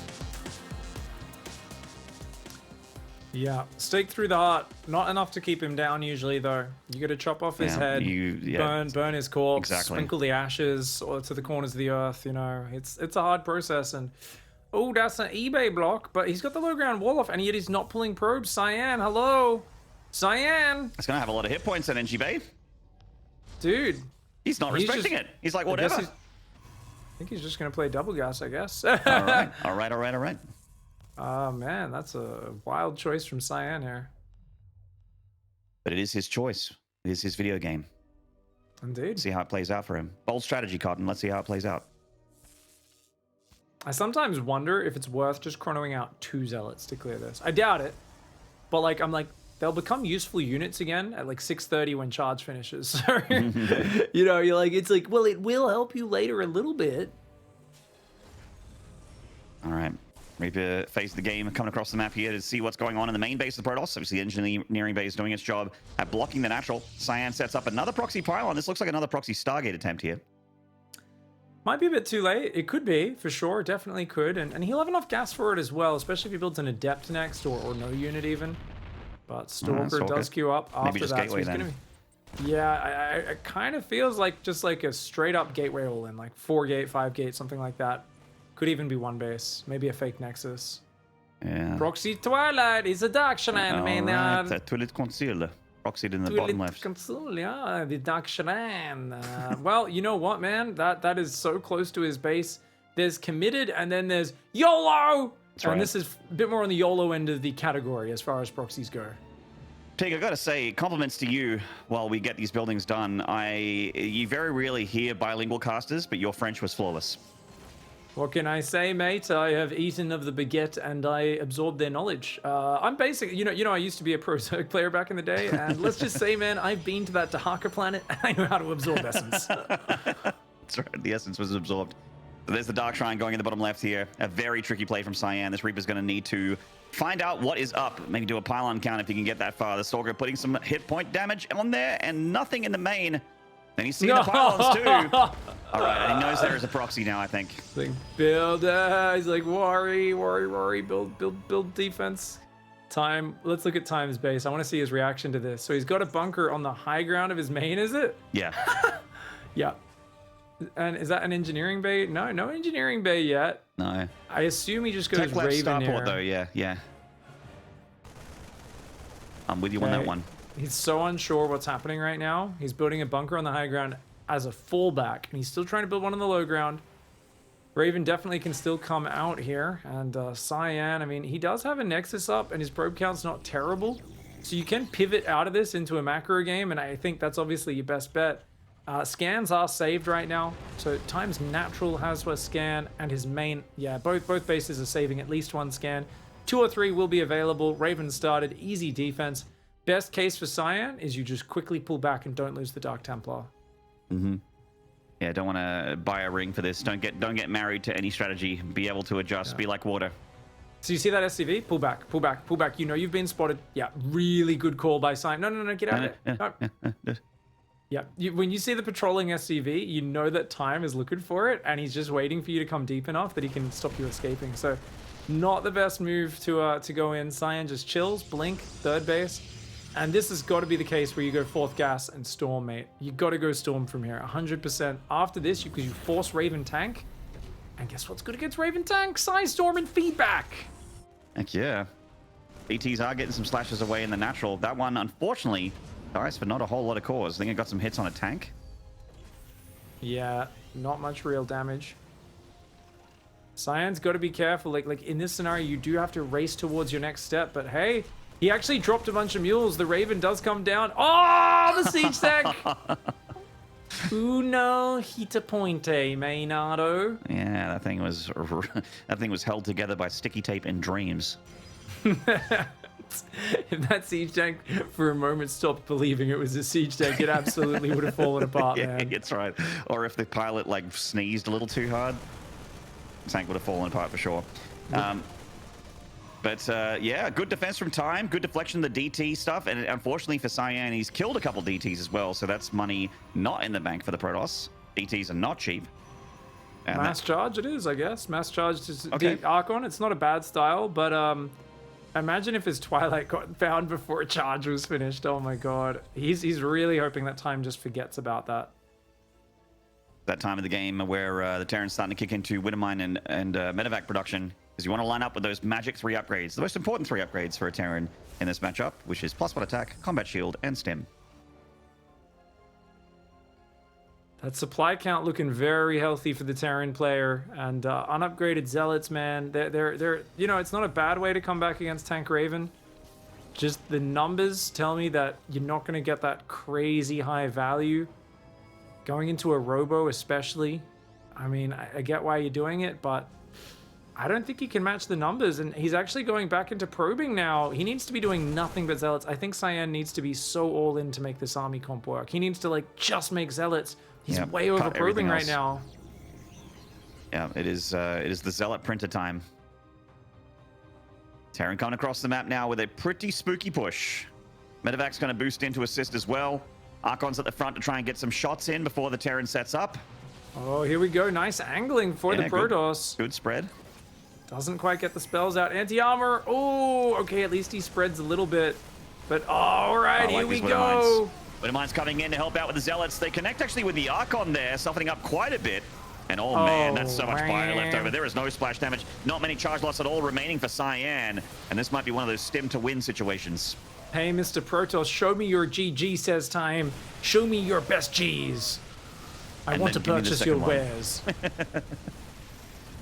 [SPEAKER 1] Yeah, stake through the heart. Not enough to keep him down usually, though. You got to chop off his head, burn his corpse, sprinkle the ashes to the corners of the earth. You know, it's a hard process. And oh, that's an eBay block, but he's got the low ground wall off, and yet he's not pulling probes. Cyan, hello, Cyan.
[SPEAKER 2] It's gonna have a lot of hit points and NG Bay.
[SPEAKER 1] Dude,
[SPEAKER 2] he's not respecting it. He's like, whatever.
[SPEAKER 1] I think he's just gonna play double gas, I guess.
[SPEAKER 2] All right.
[SPEAKER 1] Oh man, that's a wild choice from Cyan here.
[SPEAKER 2] But it is his choice. It is his video game.
[SPEAKER 1] Indeed.
[SPEAKER 2] See how it plays out for him. Bold strategy, Cotton. Let's see how it plays out.
[SPEAKER 1] I sometimes wonder if it's worth just chronoing out 2 zealots to clear this. I doubt it, but like I'm like they'll become useful units again at like 6:30 when charge finishes. So you know, you're like it's like well, it will help you later a little bit.
[SPEAKER 2] All right. Reaper phase of the game coming across the map here to see what's going on in the main base of the Protoss. Obviously, the engineering base doing its job at blocking the natural. Cyan sets up another proxy pylon. This looks like another proxy Stargate attempt here.
[SPEAKER 1] Might be a bit too late. It could be, for sure. Definitely could. And he'll have enough gas for it as well, especially if he builds an Adept next or no unit even. But Stalker does queue up after
[SPEAKER 2] Maybe just
[SPEAKER 1] that.
[SPEAKER 2] Gateway
[SPEAKER 1] so he's
[SPEAKER 2] then.
[SPEAKER 1] Gonna be... Yeah, it kind of feels like just like a straight up Gateway all-in, like 4 gate, 5 gate, something like that. Could even be 1 base. Maybe a fake Nexus.
[SPEAKER 2] Yeah.
[SPEAKER 1] Proxy Twilight is a dark shrine, man.
[SPEAKER 2] Right. Toilet Conceal. Proxied in the bottom left.
[SPEAKER 1] Conceal, yeah, the dark shrine. Well, you know what, man? That is so close to his base. There's committed, and then there's YOLO!
[SPEAKER 2] That's right.
[SPEAKER 1] This is a bit more on the YOLO end of the category as far as proxies go.
[SPEAKER 2] Pig, I gotta say, compliments to you while we get these buildings done. You very rarely hear bilingual casters, but your French was flawless.
[SPEAKER 1] What can I say, mate? I have eaten of the baguette and I absorbed their knowledge. I'm basically, you know, I used to be a pro Zerg player back in the day, and let's just say, man, I've been to that Dahaka planet and I know how to absorb essence.
[SPEAKER 2] That's right, the essence was absorbed. So there's the Dark Shrine going in the bottom left here. A very tricky play from Cyan. This Reaper's going to need to find out what is up. Maybe do a pylon count if he can get that far. The Stalker putting some hit point damage on there and nothing in the main. Then he's seeing the pylons too. All right, and he knows there is a proxy now, I think.
[SPEAKER 1] Like, build, he's like, worry, build defense. Time, let's look at Time's base. I want to see his reaction to this. So he's got a bunker on the high ground of his main, is it?
[SPEAKER 2] Yeah.
[SPEAKER 1] Yeah. And is that an engineering bay? No engineering bay yet.
[SPEAKER 2] No.
[SPEAKER 1] I assume he just goes
[SPEAKER 2] Tech left
[SPEAKER 1] Raven
[SPEAKER 2] starport though, yeah. I'm with you on that one.
[SPEAKER 1] He's so unsure what's happening right now. He's building a bunker on the high ground as a fallback, and he's still trying to build one on the low ground. Raven definitely can still come out here, and Cyan, I mean, he does have a Nexus up, and his probe count's not terrible, so you can pivot out of this into a macro game, and I think that's obviously your best bet. Scans are saved right now, so Time's natural has a scan, and his main, yeah, both bases are saving at least 1 scan. 2 or 3 will be available. Raven started, easy defense. Best case for Cyan is you just quickly pull back and don't lose the Dark Templar.
[SPEAKER 2] Mm-hmm. Yeah, don't want to buy a ring for this. Don't get married to any strategy. Be able to adjust. Yeah. Be like water.
[SPEAKER 1] So you see that SCV? Pull back. You know you've been spotted. Yeah, really good call by Cyan. No, get out of there. No. Yeah, when you see the patrolling SCV, you know that Time is looking for it, and he's just waiting for you to come deep enough that he can stop you escaping. So, not the best move to go in. Cyan just chills, blink, third base. And this has got to be the case where you go 4th gas and Storm, mate. You got to go Storm from here, 100%. After this, because you force Raven tank. And guess what's good against Raven tank? Psy Storm and feedback.
[SPEAKER 2] Heck yeah. BTs are getting some slashes away in the natural. That one, unfortunately, dies for not a whole lot of cores. I think it got some hits on a tank.
[SPEAKER 1] Yeah, not much real damage. Cyan's got to be careful. Like in this scenario, you do have to race towards your next step. But hey, he actually dropped a bunch of mules. The Raven does come down. Oh, the siege tech! Uno hita pointe, Maynardo.
[SPEAKER 2] Yeah, that thing was held together by sticky tape in dreams.
[SPEAKER 1] If that siege tank for a moment stopped believing it was a siege tank, it absolutely would have fallen apart,
[SPEAKER 2] Yeah,
[SPEAKER 1] man.
[SPEAKER 2] that's right. Or if the pilot like sneezed a little too hard, the tank would have fallen apart for sure. Yeah, good defense from Time, good deflection of the DT stuff, and unfortunately for Cyan, he's killed a couple DTs as well, so that's money not in the bank for the Protoss. DTs are not cheap. And
[SPEAKER 1] Mass charge it is, I guess. Mass charge to
[SPEAKER 2] Okay.
[SPEAKER 1] Archon. It's not a bad style, but imagine if his Twilight got found before a charge was finished. Oh my god. He's really hoping that Time just forgets about that.
[SPEAKER 2] that time of the game where the Terran's starting to kick into Widowmine and Medevac production, because you want to line up with those magic 3 upgrades, the most important 3 upgrades for a Terran in this matchup, which is +1 attack, combat shield, and stim.
[SPEAKER 1] That supply count looking very healthy for the Terran player, and unupgraded Zealots, man. They're you know, it's not a bad way to come back against Tank Raven. Just the numbers tell me that you're not going to get that crazy high value going into a Robo, especially. I mean, I get why you're doing it, but I don't think he can match the numbers, and he's actually going back into probing now. He needs to be doing nothing but Zealots. I think Cyan needs to be so all in to make this army comp work. He needs to like just make Zealots. He's way over probing right now.
[SPEAKER 2] Yeah, it is the Zealot printer time. Terran coming across the map now with a pretty spooky push. Medevac's going to boost in to assist as well. Archon's at the front to try and get some shots in before the Terran sets up.
[SPEAKER 1] Oh, here we go. Nice angling for the Protoss.
[SPEAKER 2] Good spread.
[SPEAKER 1] Doesn't quite get the spells out. Anti-armor. Oh, okay. At least he spreads a little bit. But all right, here we go.
[SPEAKER 2] Widowmine's coming in to help out with the Zealots. They connect actually with the Archon there, softening up quite a bit. And oh man, that's so much fire left over. There is no splash damage. Not many charge loss at all remaining for Cyan. And this might be one of those stim to win situations.
[SPEAKER 1] Hey, Mr. Protoss, show me your GG, says Time. Show me your best G's. I want to purchase your wares.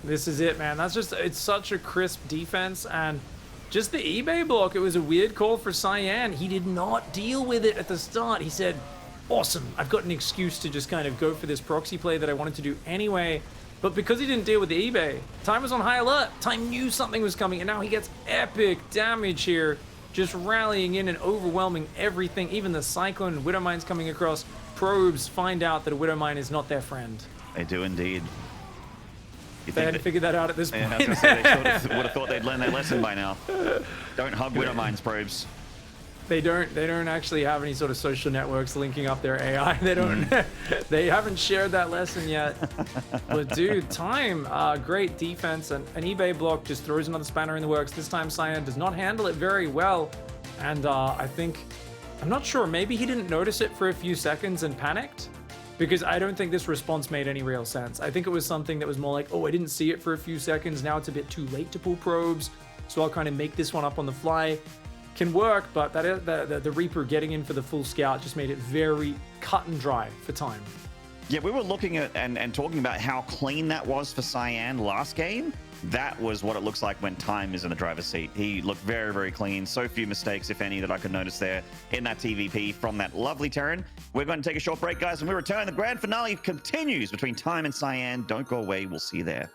[SPEAKER 1] This is it, man. That's just, it's such a crisp defense. And just the eBay block, it was a weird call for Cyan. He did not deal with it at the start. He said, awesome, I've got an excuse to just kind of go for this proxy play that I wanted to do anyway. But because he didn't deal with the eBay, Time was on high alert. Time knew something was coming, and now he gets epic damage here. Just rallying in and overwhelming everything. Even the Cyclone and Widowmines coming across. Probes find out that a Widowmine is not their friend.
[SPEAKER 2] They do indeed.
[SPEAKER 1] They hadn't figured that out at this point.
[SPEAKER 2] Yeah, I was gonna say, they would have thought they'd learned their lesson by now. Don't hug Widowmines, probes.
[SPEAKER 1] They don't actually have any sort of social networks linking up their AI. They don't. They haven't shared that lesson yet. But dude, Time, great defense, and an eBay block just throws another spanner in the works. This time Cyan does not handle it very well, and I think, I'm not sure, maybe he didn't notice it for a few seconds and panicked, because I don't think this response made any real sense. I think it was something that was more like, oh, I didn't see it for a few seconds, now it's a bit too late to pull probes, so I'll kind of make this one up on the fly. Can work, but that the Reaper getting in for the full scout just made it very cut and dry for Time.
[SPEAKER 2] Yeah, we were looking at and talking about how clean that was for Cyan last game. That was what it looks like when Time is in the driver's seat. He looked very, very clean. So few mistakes, if any, that I could notice there in that TVP from that lovely Terran. We're going to take a short break, guys. When we return, the grand finale continues between Time and Cyan. Don't go away. We'll see you there.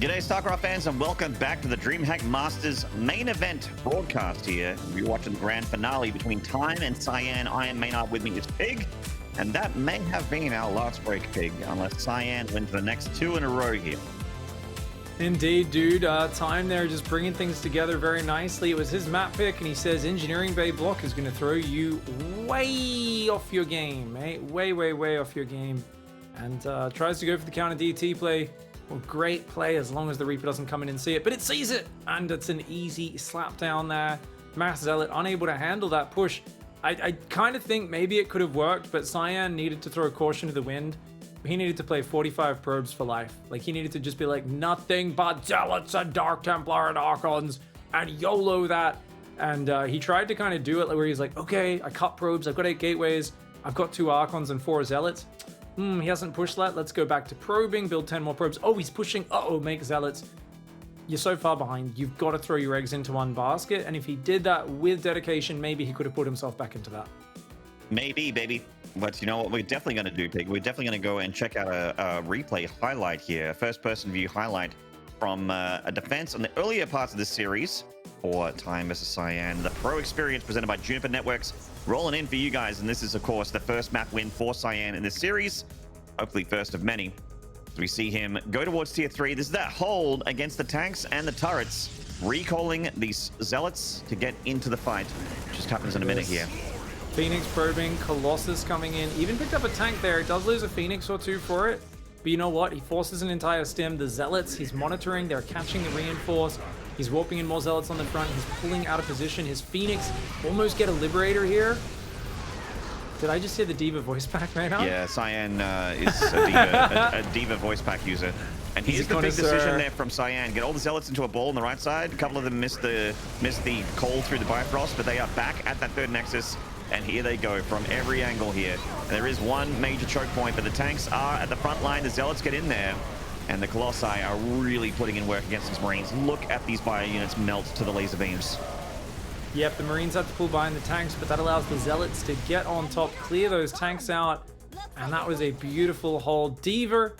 [SPEAKER 2] G'day StarCraft fans and welcome back to the DreamHack Masters main event broadcast here. We're watching the grand finale between Time and Cyan. I am Maynard, with me is Pig, and that may have been our last break, Pig, unless Cyan wins the next 2 in a row here.
[SPEAKER 1] Indeed, dude. Time there just bringing things together very nicely. It was his map pick, and he says Engineering Bay block is going to throw you way off your game, mate. Way off your game. And tries to go for the counter DT play. Well, great play as long as the Reaper doesn't come in and see it, but it sees it, and it's an easy slap down there. Mass Zealot unable to handle that push. I kind of think maybe it could have worked, but Cyan needed to throw caution to the wind. He needed to play 45 probes for life. Like, he needed to just be like, nothing but Zealots and Dark Templar and Archons, and YOLO that. And he tried to kind of do it where he's like, okay, I cut probes, I've got 8 gateways, I've got 2 Archons and 4 Zealots. He hasn't pushed that. Let's go back to probing, build 10 more probes. Oh, he's pushing. Uh-oh, make Zealots. You're so far behind. You've got to throw your eggs into one basket. And if he did that with dedication, maybe he could have put himself back into that.
[SPEAKER 2] Maybe, baby. But you know what we're definitely going to do, Pig? We're definitely going to go and check out a replay highlight here. First-person view highlight from a defense on the earlier parts of this series for Time vs. Cyan. The pro experience presented by Juniper Networks. Rolling in for you guys, and this is, of course, the first map win for Cyan in this series. Hopefully first of many. So we see him go towards tier 3. This is that hold against the tanks and the turrets, recalling these Zealots to get into the fight. Just happens in a minute here.
[SPEAKER 1] Phoenix probing, Colossus coming in. Even picked up a tank there. It does lose a Phoenix or 2 for it. But you know what? He forces an entire stim. The Zealots, he's monitoring. They're catching the reinforce. He's warping in more Zealots on the front. He's pulling out of position. His Phoenix almost get a Liberator here. Did I just hear the D.Va voice pack right now?
[SPEAKER 2] Yeah, Cyan is a D.Va voice pack user. And here's the big decision there from Cyan. Get all the Zealots into a ball on the right side. A couple of them missed the call through the Bifrost, but they are back at that 3rd Nexus. And here they go from every angle here. And there is one major choke point, but the tanks are at the front line. The Zealots get in there. And the Colossi are really putting in work against these Marines. Look at these bio units melt to the laser beams.
[SPEAKER 1] Yep, the Marines have to pull behind the tanks, but that allows the Zealots to get on top, clear those tanks out. And that was a beautiful hold. D.Va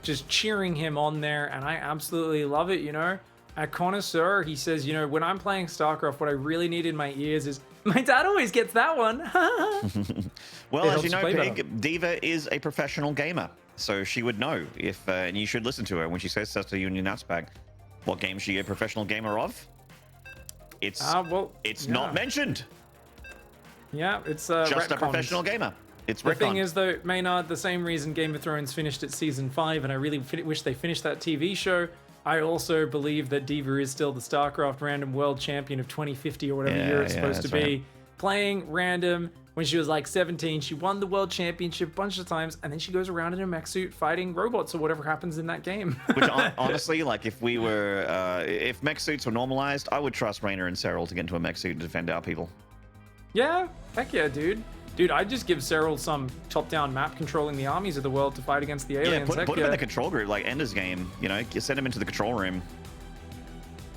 [SPEAKER 1] just cheering him on there, and I absolutely love it, you know. At Connoisseur, he says, you know, when I'm playing StarCraft, what I really need in my ears is, my dad always gets that one.
[SPEAKER 2] Well, as you know, Pig, D.Va is a professional gamer. So she would know if, and you should listen to her when she says stuff to you in your nuts bag. What game is she a professional gamer of? It's not mentioned.
[SPEAKER 1] Yeah, it's
[SPEAKER 2] just
[SPEAKER 1] retcons.
[SPEAKER 2] A professional gamer. It's
[SPEAKER 1] the
[SPEAKER 2] retconned.
[SPEAKER 1] thing is, though, Maynard, the same reason Game of Thrones finished at season 5, and I really wish they finished that TV show. I also believe that D.Va is still the StarCraft Random World Champion of 2050 or whatever year it's supposed to be. Right. Playing random. When she was like 17, she won the world championship a bunch of times, and then she goes around in a mech suit fighting robots or whatever happens in that game.
[SPEAKER 2] Which honestly, like if we were, if mech suits were normalized, I would trust Raynor and Serral to get into a mech suit to defend our people.
[SPEAKER 1] Yeah, heck yeah, dude. Dude, I'd just give Serral some top-down map controlling the armies of the world to fight against the aliens.
[SPEAKER 2] Yeah, put him in the control group, like Ender's Game, you know, send him into the control room.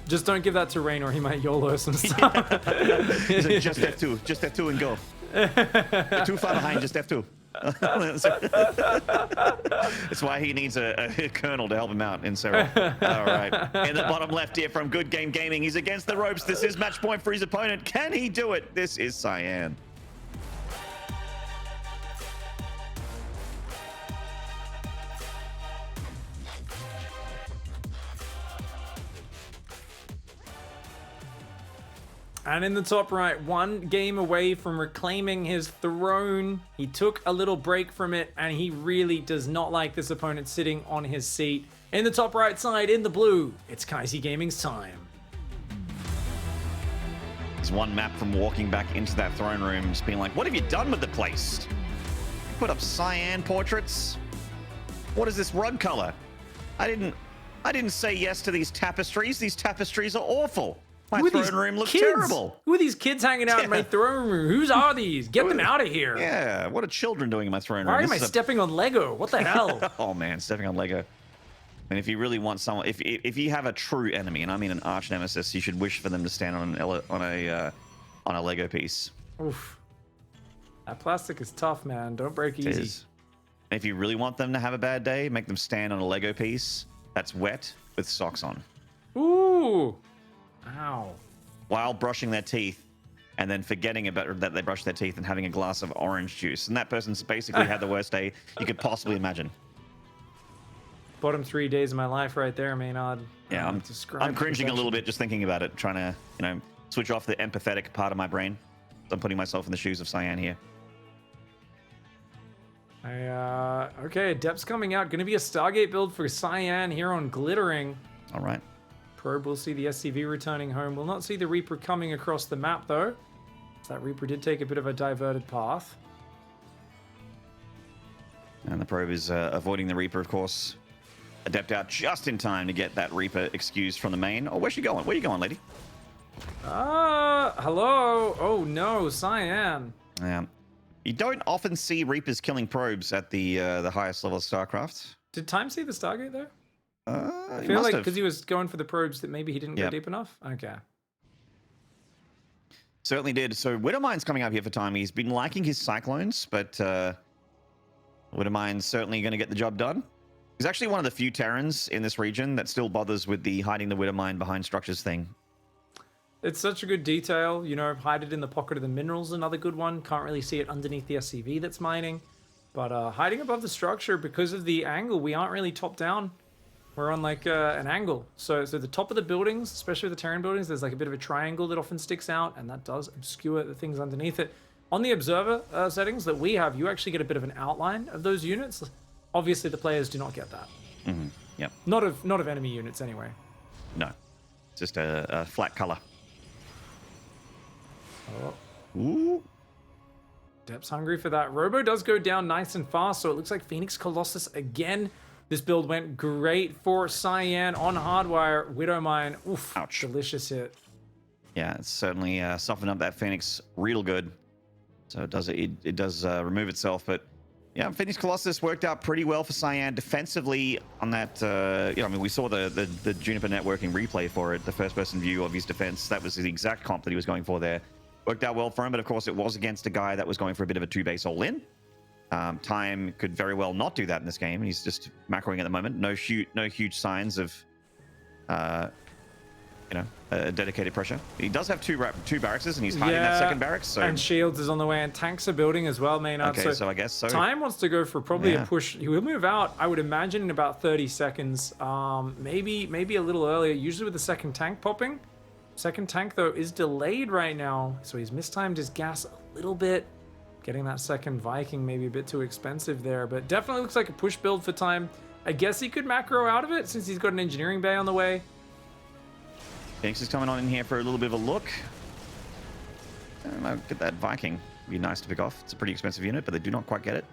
[SPEAKER 1] Just don't give that to Raynor, he might YOLO some stuff.
[SPEAKER 2] Just F2 and go. You're too far behind, just F2. That's why he needs a colonel to help him out in Serral. All right. In the bottom left here from Good Game Gaming, he's against the ropes. This is match point for his opponent. Can he do it? This is Cyan.
[SPEAKER 1] And in the top right, 1 game away from reclaiming his throne. He took a little break from it, and he really does not like this opponent sitting on his seat. In the top right side, in the blue, it's Kaisi Gaming's time.
[SPEAKER 2] There's one map from walking back into that throne room, just being like, what have you done with the place? You put up Cyan portraits? What is this rug color? I didn't say yes to these tapestries. These tapestries are awful. My throne room looks terrible.
[SPEAKER 1] Who are these kids hanging out in my throne room? Whose are these? Get them out of here.
[SPEAKER 2] Yeah, what are children doing in my throne room?
[SPEAKER 1] Why am I stepping on Lego? What the hell?
[SPEAKER 2] Oh man, stepping on Lego. And if you really want someone, if you have a true enemy, and I mean an arch nemesis, you should wish for them to stand on a Lego piece.
[SPEAKER 1] Oof. That plastic is tough, man. Don't break easy.
[SPEAKER 2] If you really want them to have a bad day, make them stand on a Lego piece that's wet with socks on.
[SPEAKER 1] Ooh. Ow.
[SPEAKER 2] While brushing their teeth and then forgetting about that they brushed their teeth and having a glass of orange juice. And that person's basically had the worst day you could possibly imagine.
[SPEAKER 1] Bottom 3 days of my life right there, Maynard.
[SPEAKER 2] Yeah, I'm cringing a little bit just thinking about it, trying to, switch off the empathetic part of my brain. I'm putting myself in the shoes of Cyan here.
[SPEAKER 1] Okay, Adept's coming out. Going to be a Stargate build for Cyan here on Glittering.
[SPEAKER 2] All right.
[SPEAKER 1] Probe will see the SCV returning home. We'll not see the Reaper coming across the map, though. That Reaper did take a bit of a diverted path.
[SPEAKER 2] And the Probe is avoiding the Reaper, of course. Adept out just in time to get that Reaper excused from the main. Oh, where's she going? Where you going, lady?
[SPEAKER 1] Hello? Oh, no, Cyan.
[SPEAKER 2] Yeah. You don't often see Reapers killing probes at the highest level of StarCraft.
[SPEAKER 1] Did Time see the Stargate, though? I
[SPEAKER 2] He
[SPEAKER 1] feel
[SPEAKER 2] must
[SPEAKER 1] like
[SPEAKER 2] have.
[SPEAKER 1] because he was going for the probes that maybe he didn't go
[SPEAKER 2] Yep.
[SPEAKER 1] deep enough. Okay.
[SPEAKER 2] Certainly did. So Widowmine's coming up here for time. He's been liking his Cyclones, but Widowmine's certainly going to get the job done. He's actually one of the few Terrans in this region that still bothers with the hiding the Widowmine behind structures thing.
[SPEAKER 1] It's such a good detail, hide it in the pocket of the minerals, another good one. Can't really see it underneath the SCV that's mining. But hiding above the structure, because of the angle, we aren't really top down. We're on like an angle. So the top of the buildings, especially the Terran buildings, there's like a bit of a triangle that often sticks out, and that does obscure the things underneath it. On the observer settings that we have, you actually get a bit of an outline of those units. Obviously, the players do not get that.
[SPEAKER 2] Mm-hmm. Yep.
[SPEAKER 1] Not of enemy units, anyway.
[SPEAKER 2] No. It's just a flat color.
[SPEAKER 1] Oh.
[SPEAKER 2] Ooh.
[SPEAKER 1] Dep's hungry for that. Robo does go down nice and fast, so it looks like Phoenix Colossus again. This build went great for Cyan on Hardwire. Widowmine, oof,
[SPEAKER 2] Ouch.
[SPEAKER 1] Delicious hit.
[SPEAKER 2] Yeah, it's certainly softened up that Phoenix real good. So it does remove itself, but yeah, Phoenix Colossus worked out pretty well for Cyan defensively on that. We saw the Juniper networking replay for it, the first-person view of his defense. That was the exact comp that he was going for there. Worked out well for him, but of course it was against a guy that was going for a bit of a two-base all-in. Time could very well not do that in this game. He's just macroing at the moment. No huge signs of, dedicated pressure. He does have two barracks, and he's hiding that second barracks. So.
[SPEAKER 1] And shields is on the way, and tanks are building as well, Maynard.
[SPEAKER 2] Okay, so I guess so.
[SPEAKER 1] Time wants to go for probably a push. He will move out, I would imagine, in about 30 seconds. Maybe a little earlier, usually with the second tank popping. Second tank, though, is delayed right now, so he's mistimed his gas a little bit. Getting that second Viking maybe a bit too expensive there, but definitely looks like a push build for Time. I guess he could macro out of it since he's got an engineering bay on the way.
[SPEAKER 2] Phoenix is coming on in here for a little bit of a look. Get that Viking. Be nice to pick off. It's a pretty expensive unit, but they do not quite get it.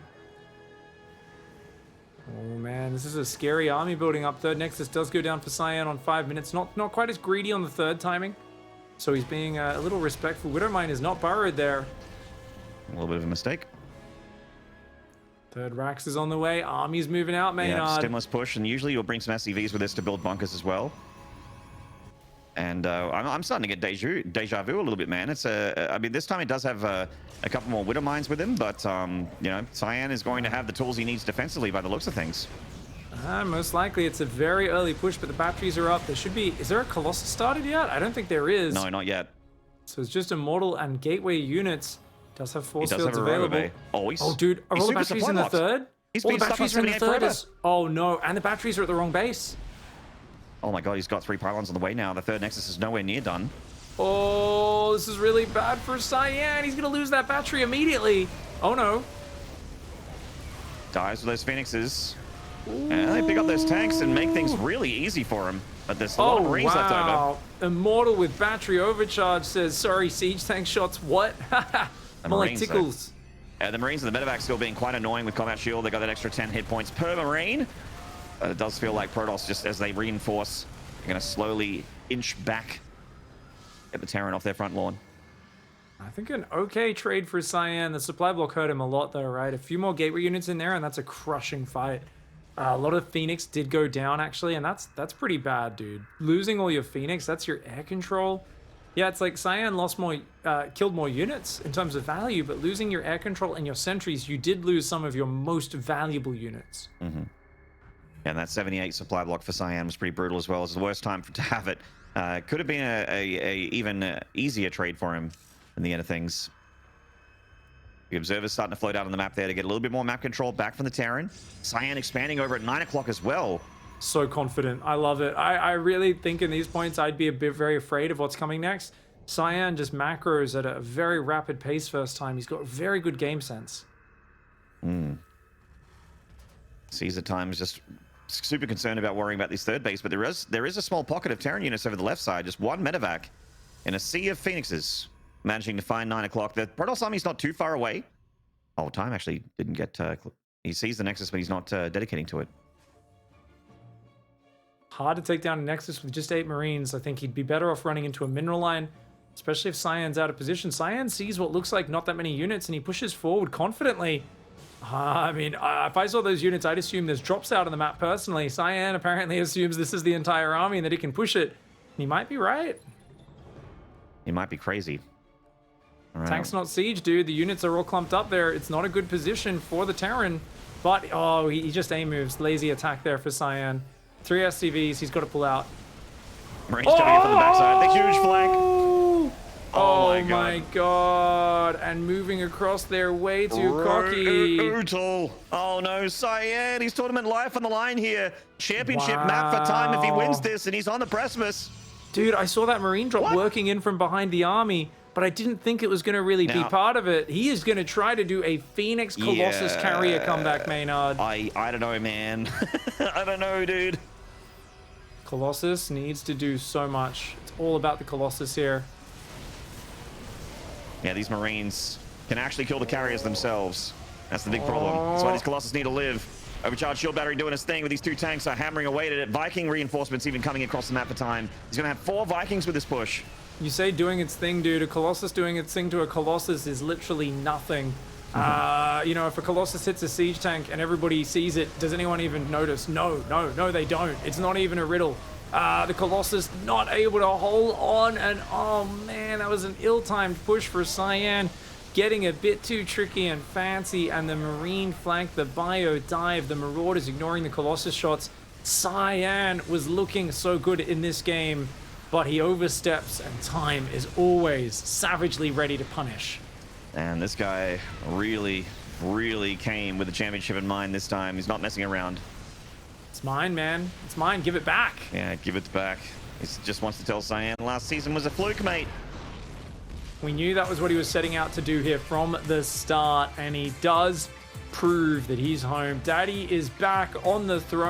[SPEAKER 1] Oh man, this is a scary army building up. Third Nexus does go down for Cyan on 5 minutes. Not quite as greedy on the third timing. So he's being a little respectful. Widowmine is not burrowed there.
[SPEAKER 2] A little bit of a mistake.
[SPEAKER 1] Third Rax is on the way. Army's moving out, Maynard.
[SPEAKER 2] Yeah, stimulus push, and usually you'll bring some SCVs with this to build bunkers as well. And I'm starting to get deja vu a little bit, man. It's this time it does have a couple more Widow Mines with him, but Cyan is going to have the tools he needs defensively by the looks of things.
[SPEAKER 1] Most likely it's a very early push, but the batteries are up. There should be. Is there a Colossus started yet? I don't think there is.
[SPEAKER 2] No, not yet.
[SPEAKER 1] So it's just Immortal and Gateway units. Does have force fields
[SPEAKER 2] have
[SPEAKER 1] available.
[SPEAKER 2] Oh,
[SPEAKER 1] dude, are all the batteries in the third?
[SPEAKER 2] He's
[SPEAKER 1] all
[SPEAKER 2] been
[SPEAKER 1] the
[SPEAKER 2] stuck on
[SPEAKER 1] batteries are in the
[SPEAKER 2] 78
[SPEAKER 1] third.
[SPEAKER 2] forever.
[SPEAKER 1] Oh no, and the batteries are at the wrong base.
[SPEAKER 2] Oh my god, he's got 3 pylons on the way now. The third Nexus is nowhere near done.
[SPEAKER 1] Oh, this is really bad for Cyan. He's gonna lose that battery immediately. Oh no.
[SPEAKER 2] Dies with those Phoenixes. And they pick up those tanks and make things really easy for him. But there's a lot of Marines left over.
[SPEAKER 1] Immortal with battery overcharge says, sorry, siege tank shots. What? More like tickles.
[SPEAKER 2] The Marines and the medevac still being quite annoying with combat shield. They got that extra 10 hit points per Marine. It does feel like Protoss, just as they reinforce, are going to slowly inch back, get the Terran off their front lawn.
[SPEAKER 1] I think an okay trade for Cyan. The supply block hurt him a lot though, right? A few more gateway units in there and that's a crushing fight. A lot of Phoenix did go down actually, and that's pretty bad, dude. Losing all your Phoenix, that's your air control. Yeah, it's like Cyan lost more, killed more units in terms of value, but losing your air control and your sentries, you did lose some of your most valuable units.
[SPEAKER 2] Mm-hmm. And that 78 supply block for Cyan was pretty brutal as well. It's the worst time to have it. Could have been a even easier trade for him in the end of things. The Observer's starting to float out on the map there to get a little bit more map control back from the Terran. Cyan expanding over at 9 o'clock as well.
[SPEAKER 1] So confident. I love it. I really think in these points I'd be a bit very afraid of what's coming next. Cyan just macros at a very rapid pace first time. He's got very good game sense.
[SPEAKER 2] Sees at times just super concerned about worrying about this third base, but there is a small pocket of Terran units over the left side. Just one medevac in a sea of Phoenixes, managing to find 9 o'clock. The Protoss army's not too far away. Oh, Time actually didn't get... he sees the Nexus, but he's not dedicating to it.
[SPEAKER 1] Hard to take down a Nexus with just 8 Marines. I think he'd be better off running into a mineral line, especially if Cyan's out of position. Cyan sees what looks like not that many units, and he pushes forward confidently. I mean, if I saw those units, I'd assume there's drops out on the map personally. Cyan apparently assumes this is the entire army and that he can push it. He might be right.
[SPEAKER 2] He might be crazy. All right.
[SPEAKER 1] Tank's not siege, dude. The units are all clumped up there. It's not a good position for the Terran. But, oh, he just A moves. Lazy attack there for Cyan. 3 SCVs. He's got to pull out.
[SPEAKER 2] Marines coming in from the backside. The huge flank.
[SPEAKER 1] Oh my god. And moving across there way too cocky.
[SPEAKER 2] Brutal. Oh no, Cyan. He's tournament life on the line here. Championship map for Time if he wins this, and he's on the precipice.
[SPEAKER 1] Dude, I saw that Marine drop working in from behind the army, but I didn't think it was going to really be part of it. He is going to try to do a Phoenix Colossus carrier comeback, Maynard.
[SPEAKER 2] I don't know, man. I don't know, dude.
[SPEAKER 1] Colossus needs to do so much. It's all about the Colossus here.
[SPEAKER 2] Yeah, these Marines can actually kill the carriers themselves. That's the big problem. That's why these Colossus need to live. Overcharged shield battery doing his thing with these 2 tanks are hammering away at it. Viking reinforcements even coming across the map for Time. He's going to have 4 Vikings with this push. You
[SPEAKER 1] say doing its thing, dude. A Colossus doing its thing to a Colossus is literally nothing. You know, if a Colossus hits a siege tank and everybody sees it, does anyone even notice? No, they don't. It's not even a riddle. The Colossus not able to hold on, and oh man, that was an ill-timed push for Cyan. Getting a bit too tricky and fancy, and the Marine flank, the bio dive, the Marauders ignoring the Colossus shots. Cyan was looking so good in this game, but he oversteps, and Time is always savagely ready to punish.
[SPEAKER 2] And this guy really came with the championship in mind this time. He's not messing around.
[SPEAKER 1] It's mine, man. It's mine. Give it back.
[SPEAKER 2] Yeah, give it back. He just wants to tell Cyan last season was a fluke, mate.
[SPEAKER 1] We knew that was what he was setting out to do here from the start, and he does prove that he's home. Daddy is back on the throne.